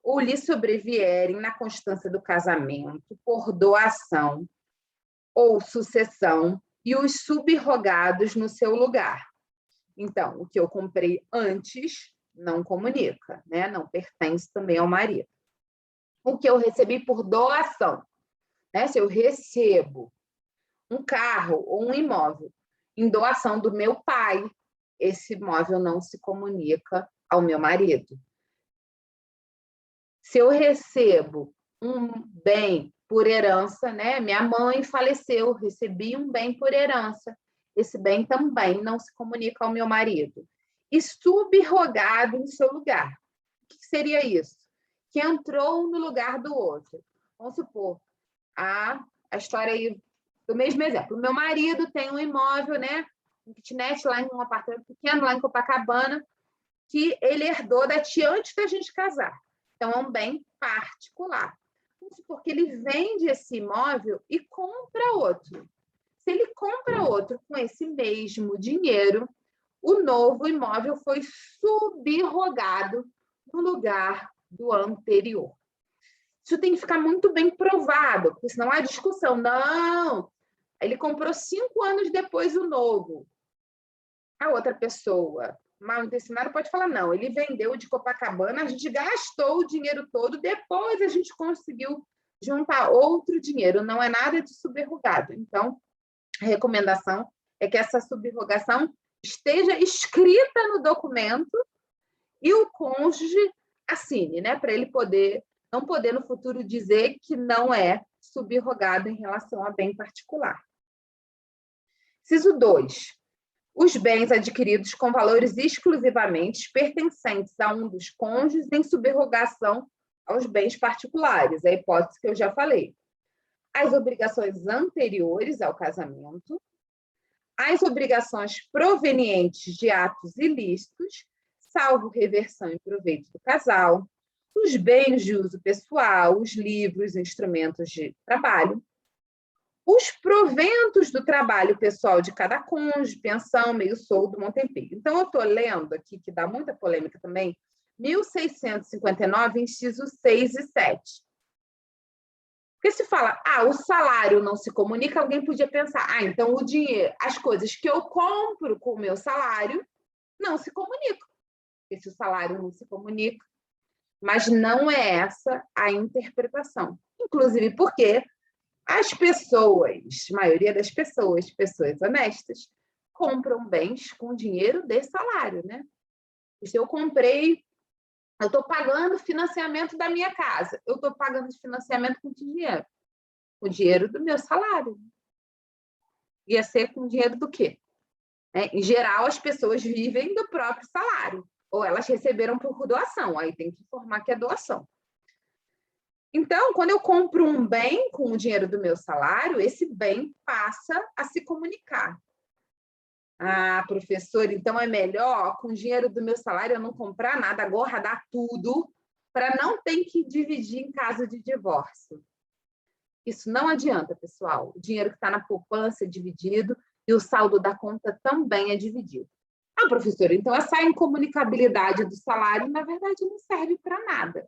ou lhe sobrevierem na constância do casamento, por doação ou sucessão, e os subrogados no seu lugar. Então, o que eu comprei antes não comunica, né? Não pertence também ao marido. O que eu recebi por doação, né? Se eu recebo um carro ou um imóvel em doação do meu pai, esse imóvel não se comunica ao meu marido. Se eu recebo um bem por herança, né? Minha mãe faleceu, recebi um bem por herança, esse bem também não se comunica ao meu marido. E subrogado em seu lugar. O que seria isso? Que entrou no lugar do outro. Vamos supor, a história aí do mesmo exemplo. O meu marido tem um imóvel, né? Um kitnet lá em um apartamento pequeno, lá em Copacabana, que ele herdou da tia antes da gente casar. Então, é um bem particular. Vamos supor que ele vende esse imóvel e compra outro. Se ele compra outro com esse mesmo dinheiro, o novo imóvel foi subrogado no lugar do anterior. Isso tem que ficar muito bem provado, porque senão há discussão. Não, ele comprou 5 anos depois o novo. A outra pessoa mal intencionada pode falar, não, ele vendeu de Copacabana, a gente gastou o dinheiro todo, depois a gente conseguiu juntar outro dinheiro, não é nada de subrogado. Então, a recomendação é que essa subrogação esteja escrita no documento e o cônjuge assine, né, para ele não poder no futuro dizer que não é subrogado em relação a bem particular. Inciso 2. Os bens adquiridos com valores exclusivamente pertencentes a um dos cônjuges em subrogação aos bens particulares, a hipótese que eu já falei. As obrigações anteriores ao casamento, as obrigações provenientes de atos ilícitos, salvo reversão em proveito do casal, os bens de uso pessoal, os livros, instrumentos de trabalho, os proventos do trabalho pessoal de cada cônjuge, pensão, meio soldo, montempio. Então, eu estou lendo aqui, que dá muita polêmica também, 1659, incisos 6 e 7. Porque se fala, o salário não se comunica, alguém podia pensar, então o dinheiro, as coisas que eu compro com o meu salário não se comunicam. Porque se o salário não se comunica, mas não é essa a interpretação. Inclusive porque as pessoas, a maioria das pessoas honestas, compram bens com dinheiro de salário, né? E se eu estou pagando financiamento da minha casa, eu estou pagando financiamento com dinheiro? O dinheiro do meu salário. Ia ser com dinheiro do quê? Em geral, as pessoas vivem do próprio salário, ou elas receberam por doação, aí tem que informar que é doação. Então, quando eu compro um bem com o dinheiro do meu salário, esse bem passa a se comunicar. Professor, então é melhor, com o dinheiro do meu salário, eu não comprar nada, guardar tudo, para não ter que dividir em caso de divórcio. Isso não adianta, pessoal. O dinheiro que está na poupança é dividido e o saldo da conta também é dividido. Professor, então essa incomunicabilidade do salário, na verdade, não serve para nada.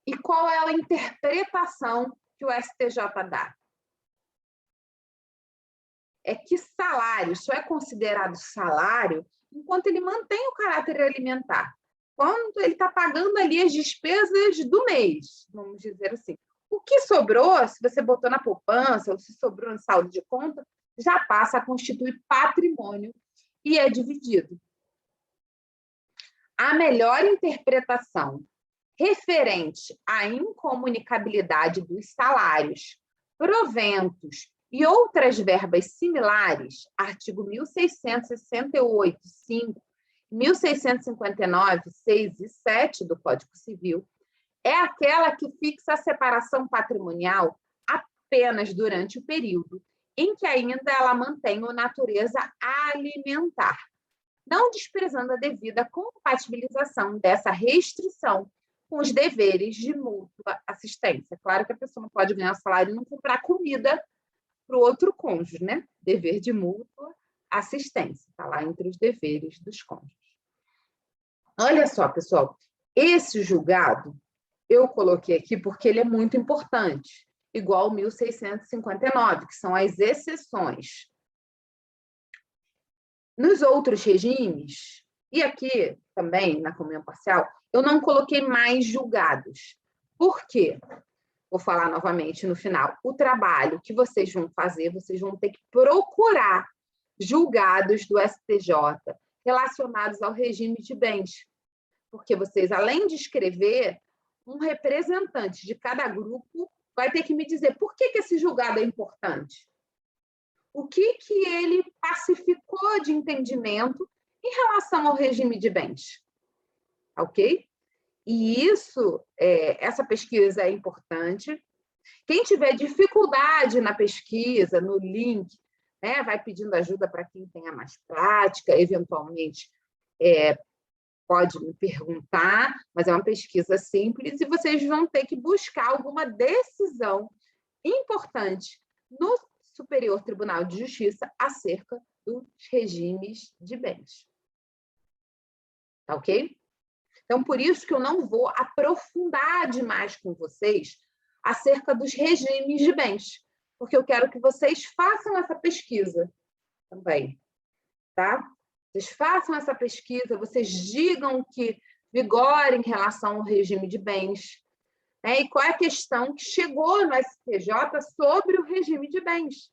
E qual é a interpretação que o STJ dá? É que salário só é considerado salário enquanto ele mantém o caráter alimentar. Quando ele está pagando ali as despesas do mês, vamos dizer assim. O que sobrou, se você botou na poupança ou se sobrou no saldo de conta, já passa a constituir patrimônio e é dividido. A melhor interpretação referente à incomunicabilidade dos salários, proventos e outras verbas similares, artigo 1668, 5, 1659, 6 e 7 do Código Civil, é aquela que fixa a separação patrimonial apenas durante o período em que ainda ela mantém a natureza alimentar, não desprezando a devida compatibilização dessa restrição com os deveres de mútua assistência. Claro que a pessoa não pode ganhar salário e não comprar comida para o outro cônjuge, né? Dever de mútua assistência, está lá entre os deveres dos cônjuges. Olha só, pessoal, esse julgado eu coloquei aqui porque ele é muito importante, igual 1659, que são as exceções. Nos outros regimes, e aqui também na comunhão parcial, eu não coloquei mais julgados. Por quê? Vou falar novamente no final. O trabalho que vocês vão fazer, vocês vão ter que procurar julgados do STJ relacionados ao regime de bens. Porque vocês, além de escrever, um representante de cada grupo vai ter que me dizer por que esse julgado é importante. O que ele pacificou de entendimento em relação ao regime de bens. Ok? E isso, essa pesquisa é importante. Quem tiver dificuldade na pesquisa, no link, né, vai pedindo ajuda para quem tenha mais prática, eventualmente pode me perguntar, mas é uma pesquisa simples e vocês vão ter que buscar alguma decisão importante no Superior Tribunal de Justiça acerca dos regimes de bens. Tá ok? Então, por isso que eu não vou aprofundar demais com vocês acerca dos regimes de bens, porque eu quero que vocês façam essa pesquisa também, tá? Vocês façam essa pesquisa, vocês digam o que vigora em relação ao regime de bens, né? E qual é a questão que chegou no STJ sobre o regime de bens.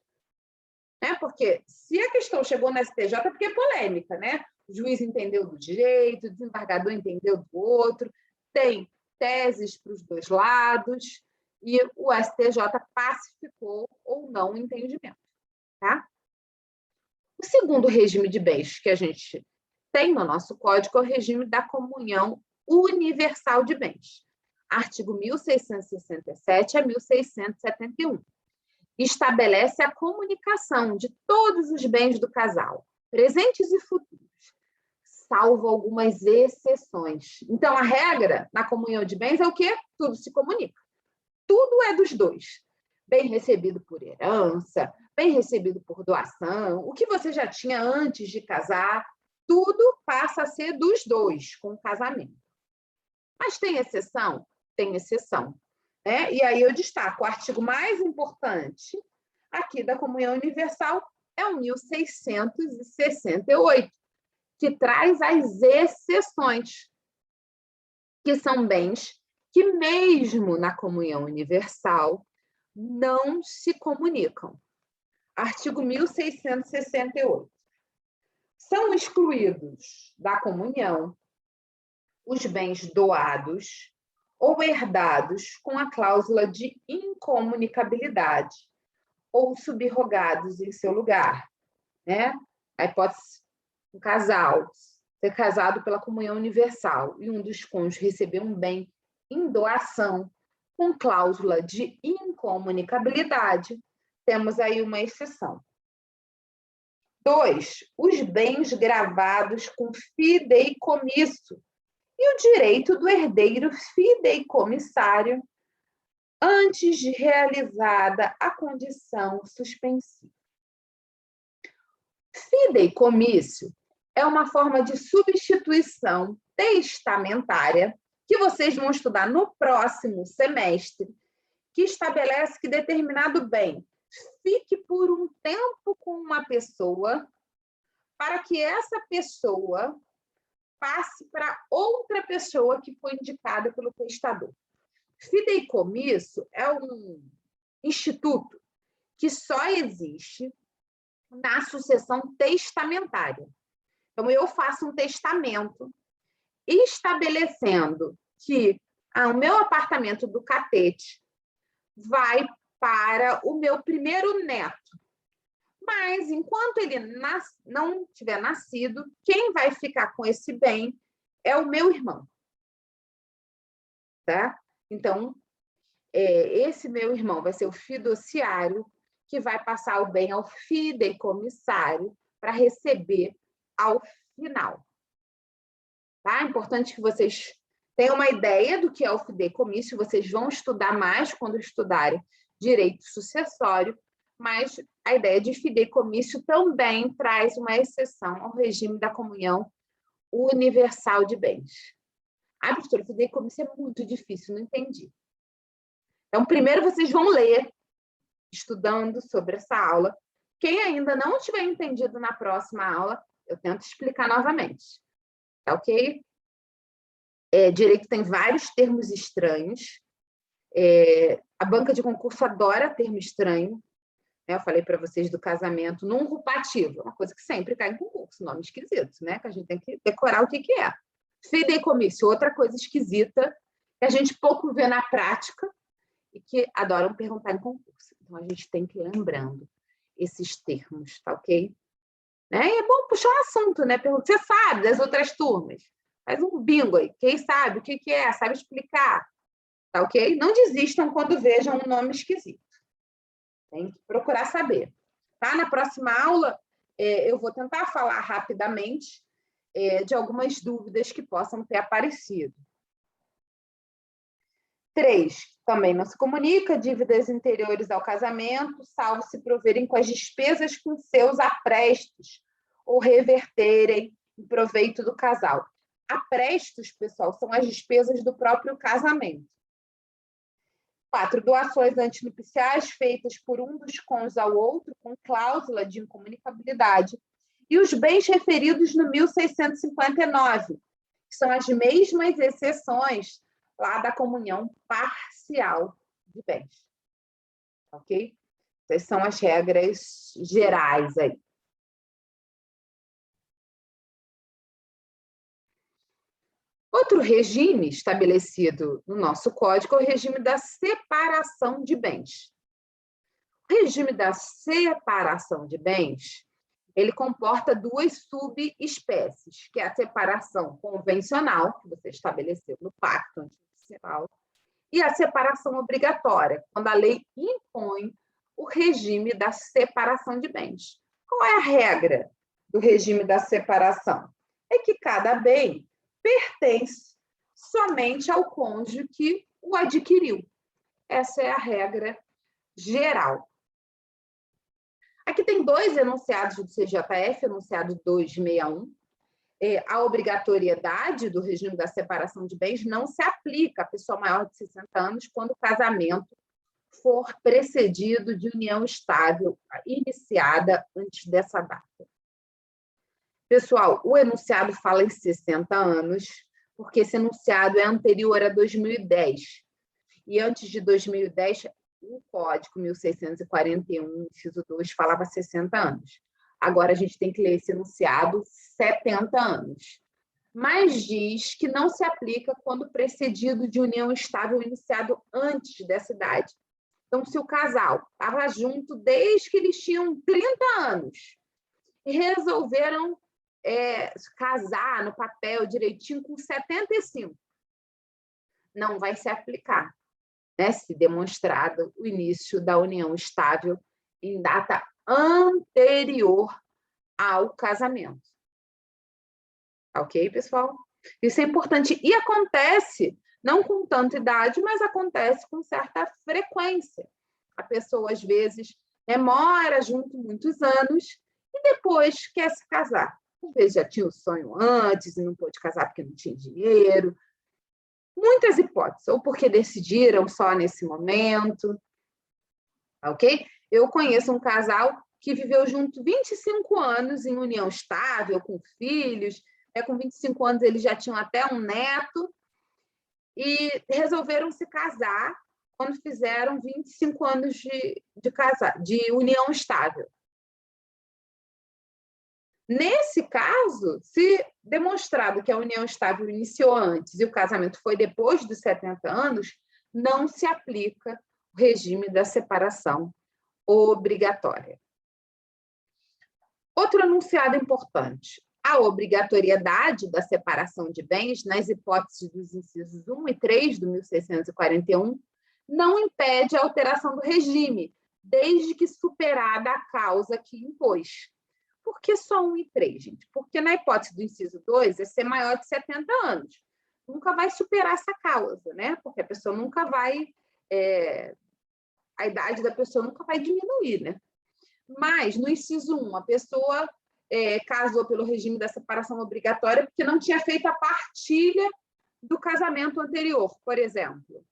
Né? Porque se a questão chegou no STJ é porque é polêmica, né? O juiz entendeu do direito, o desembargador entendeu do outro, tem teses para os dois lados, e o STJ pacificou ou não o entendimento. Tá? O segundo regime de bens que a gente tem no nosso código é o regime da comunhão universal de bens. Artigo 1667 a 1671. Estabelece a comunicação de todos os bens do casal, presentes e futuros, salvo algumas exceções. Então, a regra na comunhão de bens é o quê? Tudo se comunica. Tudo é dos dois. Bem recebido por herança, bem recebido por doação, o que você já tinha antes de casar, tudo passa a ser dos dois com o casamento. Mas tem exceção? Tem exceção. E aí eu destaco o artigo mais importante aqui da comunhão universal é o 1668, que traz as exceções, que são bens que mesmo na comunhão universal não se comunicam. Artigo 1668. São excluídos da comunhão os bens doados ou herdados com a cláusula de incomunicabilidade ou subrogados em seu lugar. Né? A hipótese um casal ser casado pela comunhão universal e um dos cônjuges receber um bem em doação com cláusula de incomunicabilidade, temos aí uma exceção. 2. Os bens gravados com fideicomisso e o direito do herdeiro fideicomissário antes de realizada a condição suspensiva. Fideicomisso é uma forma de substituição testamentária que vocês vão estudar no próximo semestre, que estabelece que determinado bem fique por um tempo com uma pessoa para que essa pessoa passe para outra pessoa que foi indicada pelo testador. Fideicomisso é um instituto que só existe na sucessão testamentária. Então, eu faço um testamento estabelecendo que o meu apartamento do Catete vai para o meu primeiro neto, Mas, enquanto ele não tiver nascido, quem vai ficar com esse bem é o meu irmão. Tá? Então, esse meu irmão vai ser o fiduciário que vai passar o bem ao fideicomissário para receber ao final. Tá? É importante que vocês tenham uma ideia do que é o fideicomisso, vocês vão estudar mais quando estudarem direito sucessório, mas a ideia de fideicomisso também traz uma exceção ao regime da comunhão universal de bens. Ah, professora, fideicomisso é muito difícil, não entendi. Então, primeiro vocês vão ler, estudando sobre essa aula. Quem ainda não tiver entendido na próxima aula, eu tento explicar novamente. Tá ok? Direito tem vários termos estranhos. A banca de concurso adora termo estranho. Eu falei para vocês do casamento num rupativo, uma coisa que sempre cai em concurso, nome esquisito, né? Que a gente tem que decorar o que é. Fideicomisso, outra coisa esquisita, que a gente pouco vê na prática e que adoram perguntar em concurso. Então, a gente tem que ir lembrando esses termos, tá ok? Né? E é bom puxar um assunto, né? Você sabe das outras turmas. Faz um bingo aí. Quem sabe o que é? Sabe explicar? Tá ok? Não desistam quando vejam um nome esquisito. Tem que procurar saber. Tá? Na próxima aula, eu vou tentar falar rapidamente de algumas dúvidas que possam ter aparecido. 3, também não se comunica, dívidas interiores ao casamento, salvo se proverem com as despesas com seus aprestos ou reverterem em proveito do casal. Aprestos, pessoal, são as despesas do próprio casamento. 4, doações antinupciais feitas por um dos cônjuges ao outro com cláusula de incomunicabilidade. E os bens referidos no 1659, que são as mesmas exceções lá da comunhão parcial de bens. Ok? Essas são as regras gerais aí. Outro regime estabelecido no nosso código é o regime da separação de bens. O regime da separação de bens, ele comporta 2 subespécies, que é a separação convencional, que você estabeleceu no pacto antinupcial, e a separação obrigatória, quando a lei impõe o regime da separação de bens. Qual é a regra do regime da separação? É que cada bem pertence somente ao cônjuge que o adquiriu. Essa é a regra geral. Aqui tem 2 enunciados do CJF, enunciado 261. A obrigatoriedade do regime da separação de bens não se aplica à pessoa maior de 60 anos quando o casamento for precedido de união estável iniciada antes dessa data. Pessoal, o enunciado fala em 60 anos, porque esse enunciado é anterior a 2010. E antes de 2010, o Código 1641, inciso 2, falava 60 anos. Agora a gente tem que ler esse enunciado 70 anos. Mas diz que não se aplica quando precedido de união estável iniciado antes dessa idade. Então, se o casal estava junto desde que eles tinham 30 anos e resolveram casar no papel direitinho com 75, não vai se aplicar, né, se demonstrado o início da união estável em data anterior ao casamento. Ok, pessoal? Isso é importante. E acontece, não com tanta idade, mas acontece com certa frequência. A pessoa, às vezes, mora junto muitos anos e depois quer se casar. Às vezes já tinha o sonho antes e não pôde casar porque não tinha dinheiro. Muitas hipóteses, ou porque decidiram só nesse momento. Ok? Eu conheço um casal que viveu junto 25 anos em união estável, com filhos. Com 25 anos eles já tinham até um neto e resolveram se casar quando fizeram 25 anos de união estável. Nesse caso, se demonstrado que a união estável iniciou antes e o casamento foi depois dos 70 anos, não se aplica o regime da separação obrigatória. Outro enunciado importante. A obrigatoriedade da separação de bens, nas hipóteses dos incisos 1 e 3 do 1641, não impede a alteração do regime, desde que superada a causa que impôs. Por que só 1 e 3, gente? Porque na hipótese do inciso 2 é ser maior de 70 anos. Nunca vai superar essa causa, né? Porque a pessoa nunca vai... a idade da pessoa nunca vai diminuir, né? Mas, no inciso 1, a pessoa casou pelo regime da separação obrigatória porque não tinha feito a partilha do casamento anterior, por exemplo.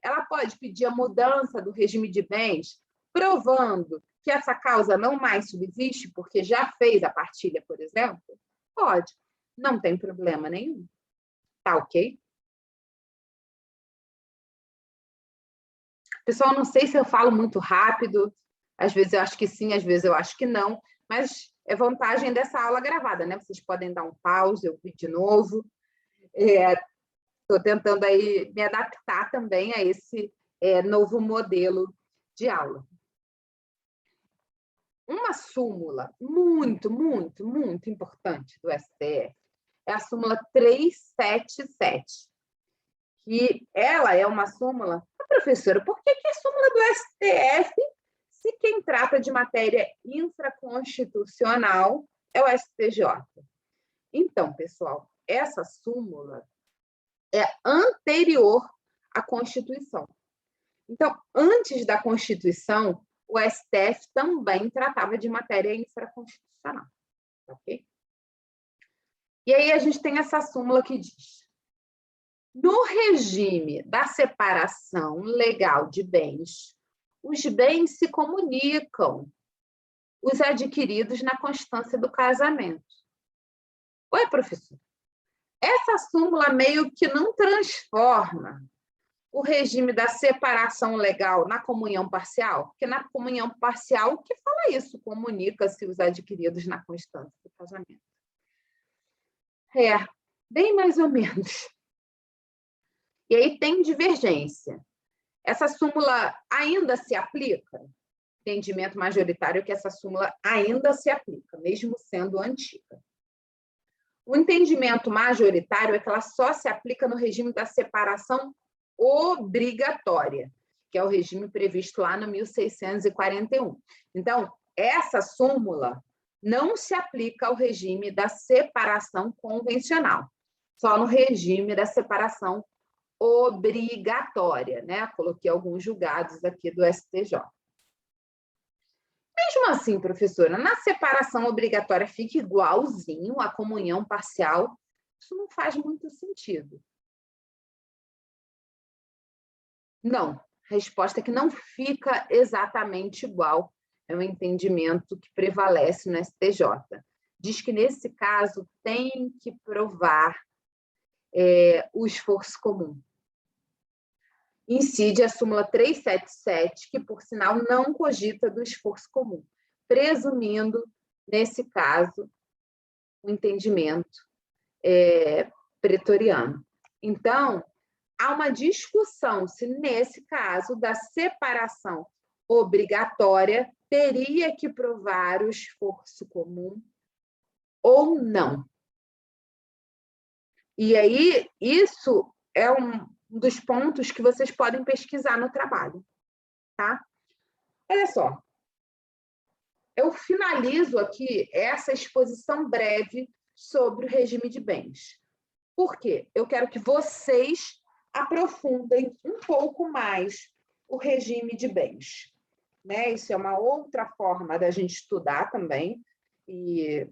Ela pode pedir a mudança do regime de bens, provando que essa causa não mais subsiste, porque já fez a partilha, por exemplo? Pode. Não tem problema nenhum. Tá ok? Pessoal, não sei se eu falo muito rápido, às vezes eu acho que sim, às vezes eu acho que não, mas é vantagem dessa aula gravada, né? Vocês podem dar um pause, eu vi de novo. Estou tentando aí me adaptar também a esse novo modelo de aula. Uma súmula muito, muito, muito importante do STF é a súmula 377, que ela é uma súmula... Professora, por que é súmula do STF se quem trata de matéria infraconstitucional é o STJ? Então, pessoal, essa súmula é anterior à Constituição. Então, antes da Constituição, o STF também tratava de matéria infraconstitucional. Ok? E aí a gente tem essa súmula que diz: no regime da separação legal de bens, os bens se comunicam, os adquiridos na constância do casamento. Oi, professor. Essa súmula meio que não transforma o regime da separação legal na comunhão parcial, porque na comunhão parcial, o que fala isso? Comunica-se os adquiridos na constância do casamento. Bem mais ou menos. E aí tem divergência. Essa súmula ainda se aplica? Entendimento majoritário que essa súmula ainda se aplica, mesmo sendo antiga. O entendimento majoritário é que ela só se aplica no regime da separação obrigatória, que é o regime previsto lá no 1641. Então, essa súmula não se aplica ao regime da separação convencional, só no regime da separação obrigatória, né? Coloquei alguns julgados aqui do STJ. Mesmo assim, professora, na separação obrigatória fica igualzinho à comunhão parcial? Isso não faz muito sentido. Não, a resposta é que não fica exatamente igual. É um entendimento que prevalece no STJ. Diz que, nesse caso, tem que provar o esforço comum. Incide a súmula 377, que, por sinal, não cogita do esforço comum, presumindo, nesse caso, o entendimento pretoriano. Então, há uma discussão se, nesse caso da separação obrigatória, teria que provar o esforço comum ou não. E aí, isso é um dos pontos que vocês podem pesquisar no trabalho, tá? Olha só, eu finalizo aqui essa exposição breve sobre o regime de bens. Por quê? Eu quero que vocês aprofundem um pouco mais o regime de bens, né? Isso é uma outra forma da gente estudar também, e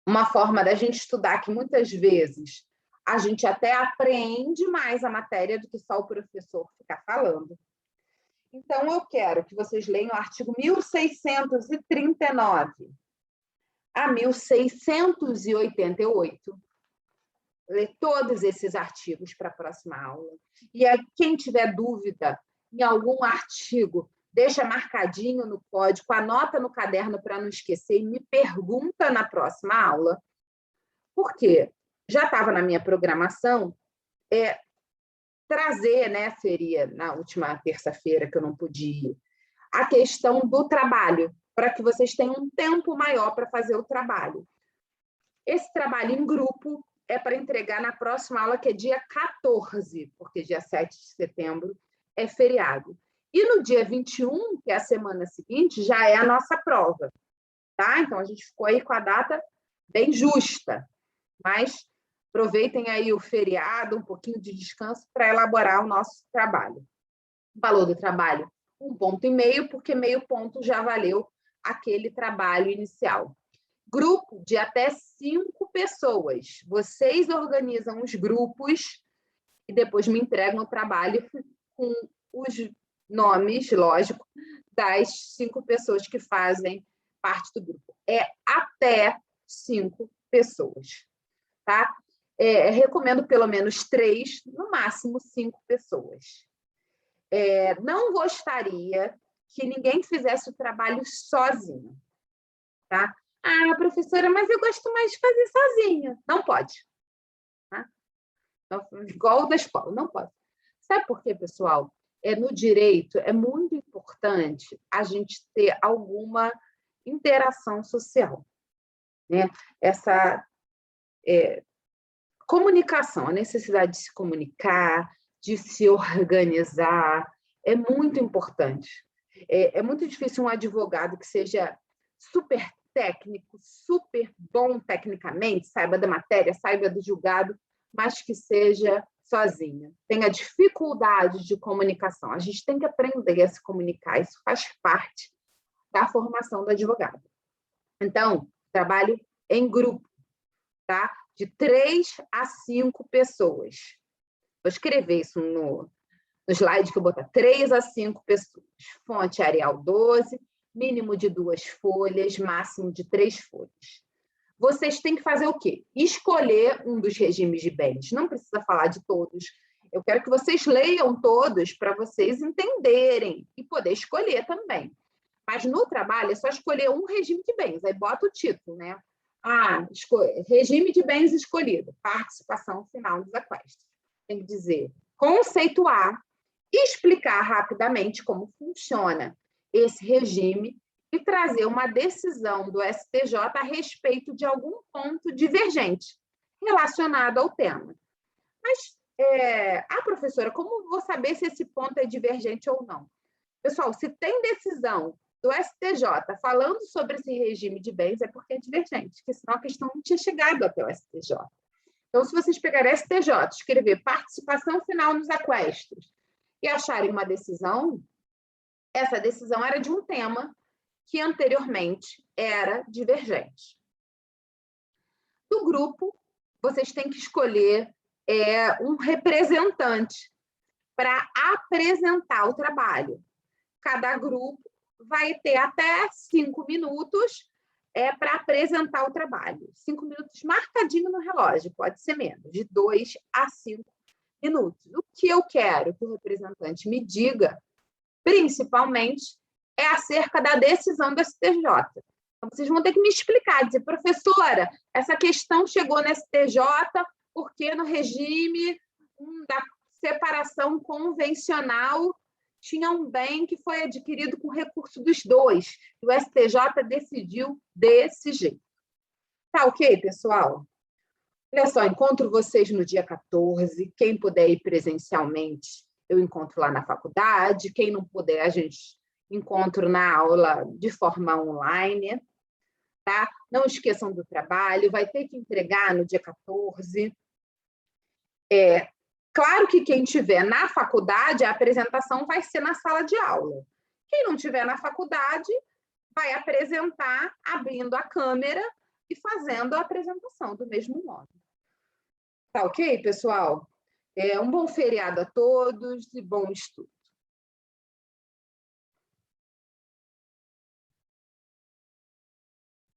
uma forma da gente estudar que muitas vezes a gente até aprende mais a matéria do que só o professor ficar falando. Então, eu quero que vocês leiam o artigo 1639 a 1688. Ler todos esses artigos para a próxima aula. E quem tiver dúvida em algum artigo, deixa marcadinho no código, anota no caderno para não esquecer e me pergunta na próxima aula. Por quê? Já estava na minha programação trazer, né, seria na última terça-feira que eu não pude ir, a questão do trabalho, para que vocês tenham um tempo maior para fazer o trabalho. Esse trabalho em grupo é para entregar na próxima aula, que é dia 14, porque dia 7 de setembro é feriado. E no dia 21, que é a semana seguinte, já é a nossa prova, tá? Então, a gente ficou aí com a data bem justa, mas aproveitem aí o feriado, um pouquinho de descanso para elaborar o nosso trabalho. O valor do trabalho, 1,5 ponto, porque meio ponto já valeu aquele trabalho inicial. Grupo de até 5 pessoas. Vocês organizam os grupos e depois me entregam o trabalho com os nomes, lógico, das 5 pessoas que fazem parte do grupo. É até 5 pessoas, tá? Recomendo pelo menos 3, no máximo 5 pessoas. Não gostaria que ninguém fizesse o trabalho sozinho, tá? Ah, professora, mas eu gosto mais de fazer sozinha. Não pode. Tá? Igual o da escola, não pode. Sabe por quê, pessoal? No direito, é muito importante a gente ter alguma interação social, né? Essa comunicação, a necessidade de se comunicar, de se organizar, é muito importante. É muito difícil um advogado que seja super técnico, super bom tecnicamente, saiba da matéria, saiba do julgado, mas que seja sozinha. Tenha dificuldade de comunicação. A gente tem que aprender a se comunicar, isso faz parte da formação do advogado. Então, trabalho em grupo, tá? De 3 a 5 pessoas. Vou escrever isso no slide que eu vou botar. 3 a 5 pessoas. Fonte Arial 12, mínimo de 2 folhas, máximo de 3 folhas. Vocês têm que fazer o quê? Escolher um dos regimes de bens. Não precisa falar de todos. Eu quero que vocês leiam todos para vocês entenderem e poder escolher também. Mas no trabalho é só escolher um regime de bens. Aí bota o título, né? Regime de bens escolhido. Participação final dos aquestos. Tem que dizer, conceituar e explicar rapidamente como funciona esse regime e trazer uma decisão do STJ a respeito de algum ponto divergente relacionado ao tema. Mas, professora, como vou saber se esse ponto é divergente ou não? Pessoal, se tem decisão do STJ falando sobre esse regime de bens, é porque é divergente, porque senão a questão não tinha chegado até o STJ. Então, se vocês pegarem STJ, escrever participação final nos aquestos e acharem uma decisão, essa decisão era de um tema que anteriormente era divergente. Do grupo, vocês têm que escolher um representante para apresentar o trabalho. Cada grupo vai ter até 5 minutos para apresentar o trabalho. 5 minutos marcadinho no relógio, pode ser menos, de 2 a 5 minutos. O que eu quero que o representante me diga, principalmente, é acerca da decisão do STJ. Então, vocês vão ter que me explicar, dizer, professora, essa questão chegou no STJ porque no regime da separação convencional tinha um bem que foi adquirido com recurso dos dois. E o STJ decidiu desse jeito. Tá ok, pessoal? Olha só, encontro vocês no dia 14. Quem puder ir presencialmente, eu encontro lá na faculdade. Quem não puder, a gente encontra na aula de forma online. Tá? Não esqueçam do trabalho, vai ter que entregar no dia 14. Claro que quem estiver na faculdade, a apresentação vai ser na sala de aula. Quem não estiver na faculdade, vai apresentar abrindo a câmera e fazendo a apresentação do mesmo modo. Tá ok, pessoal? Um bom feriado a todos e bom estudo.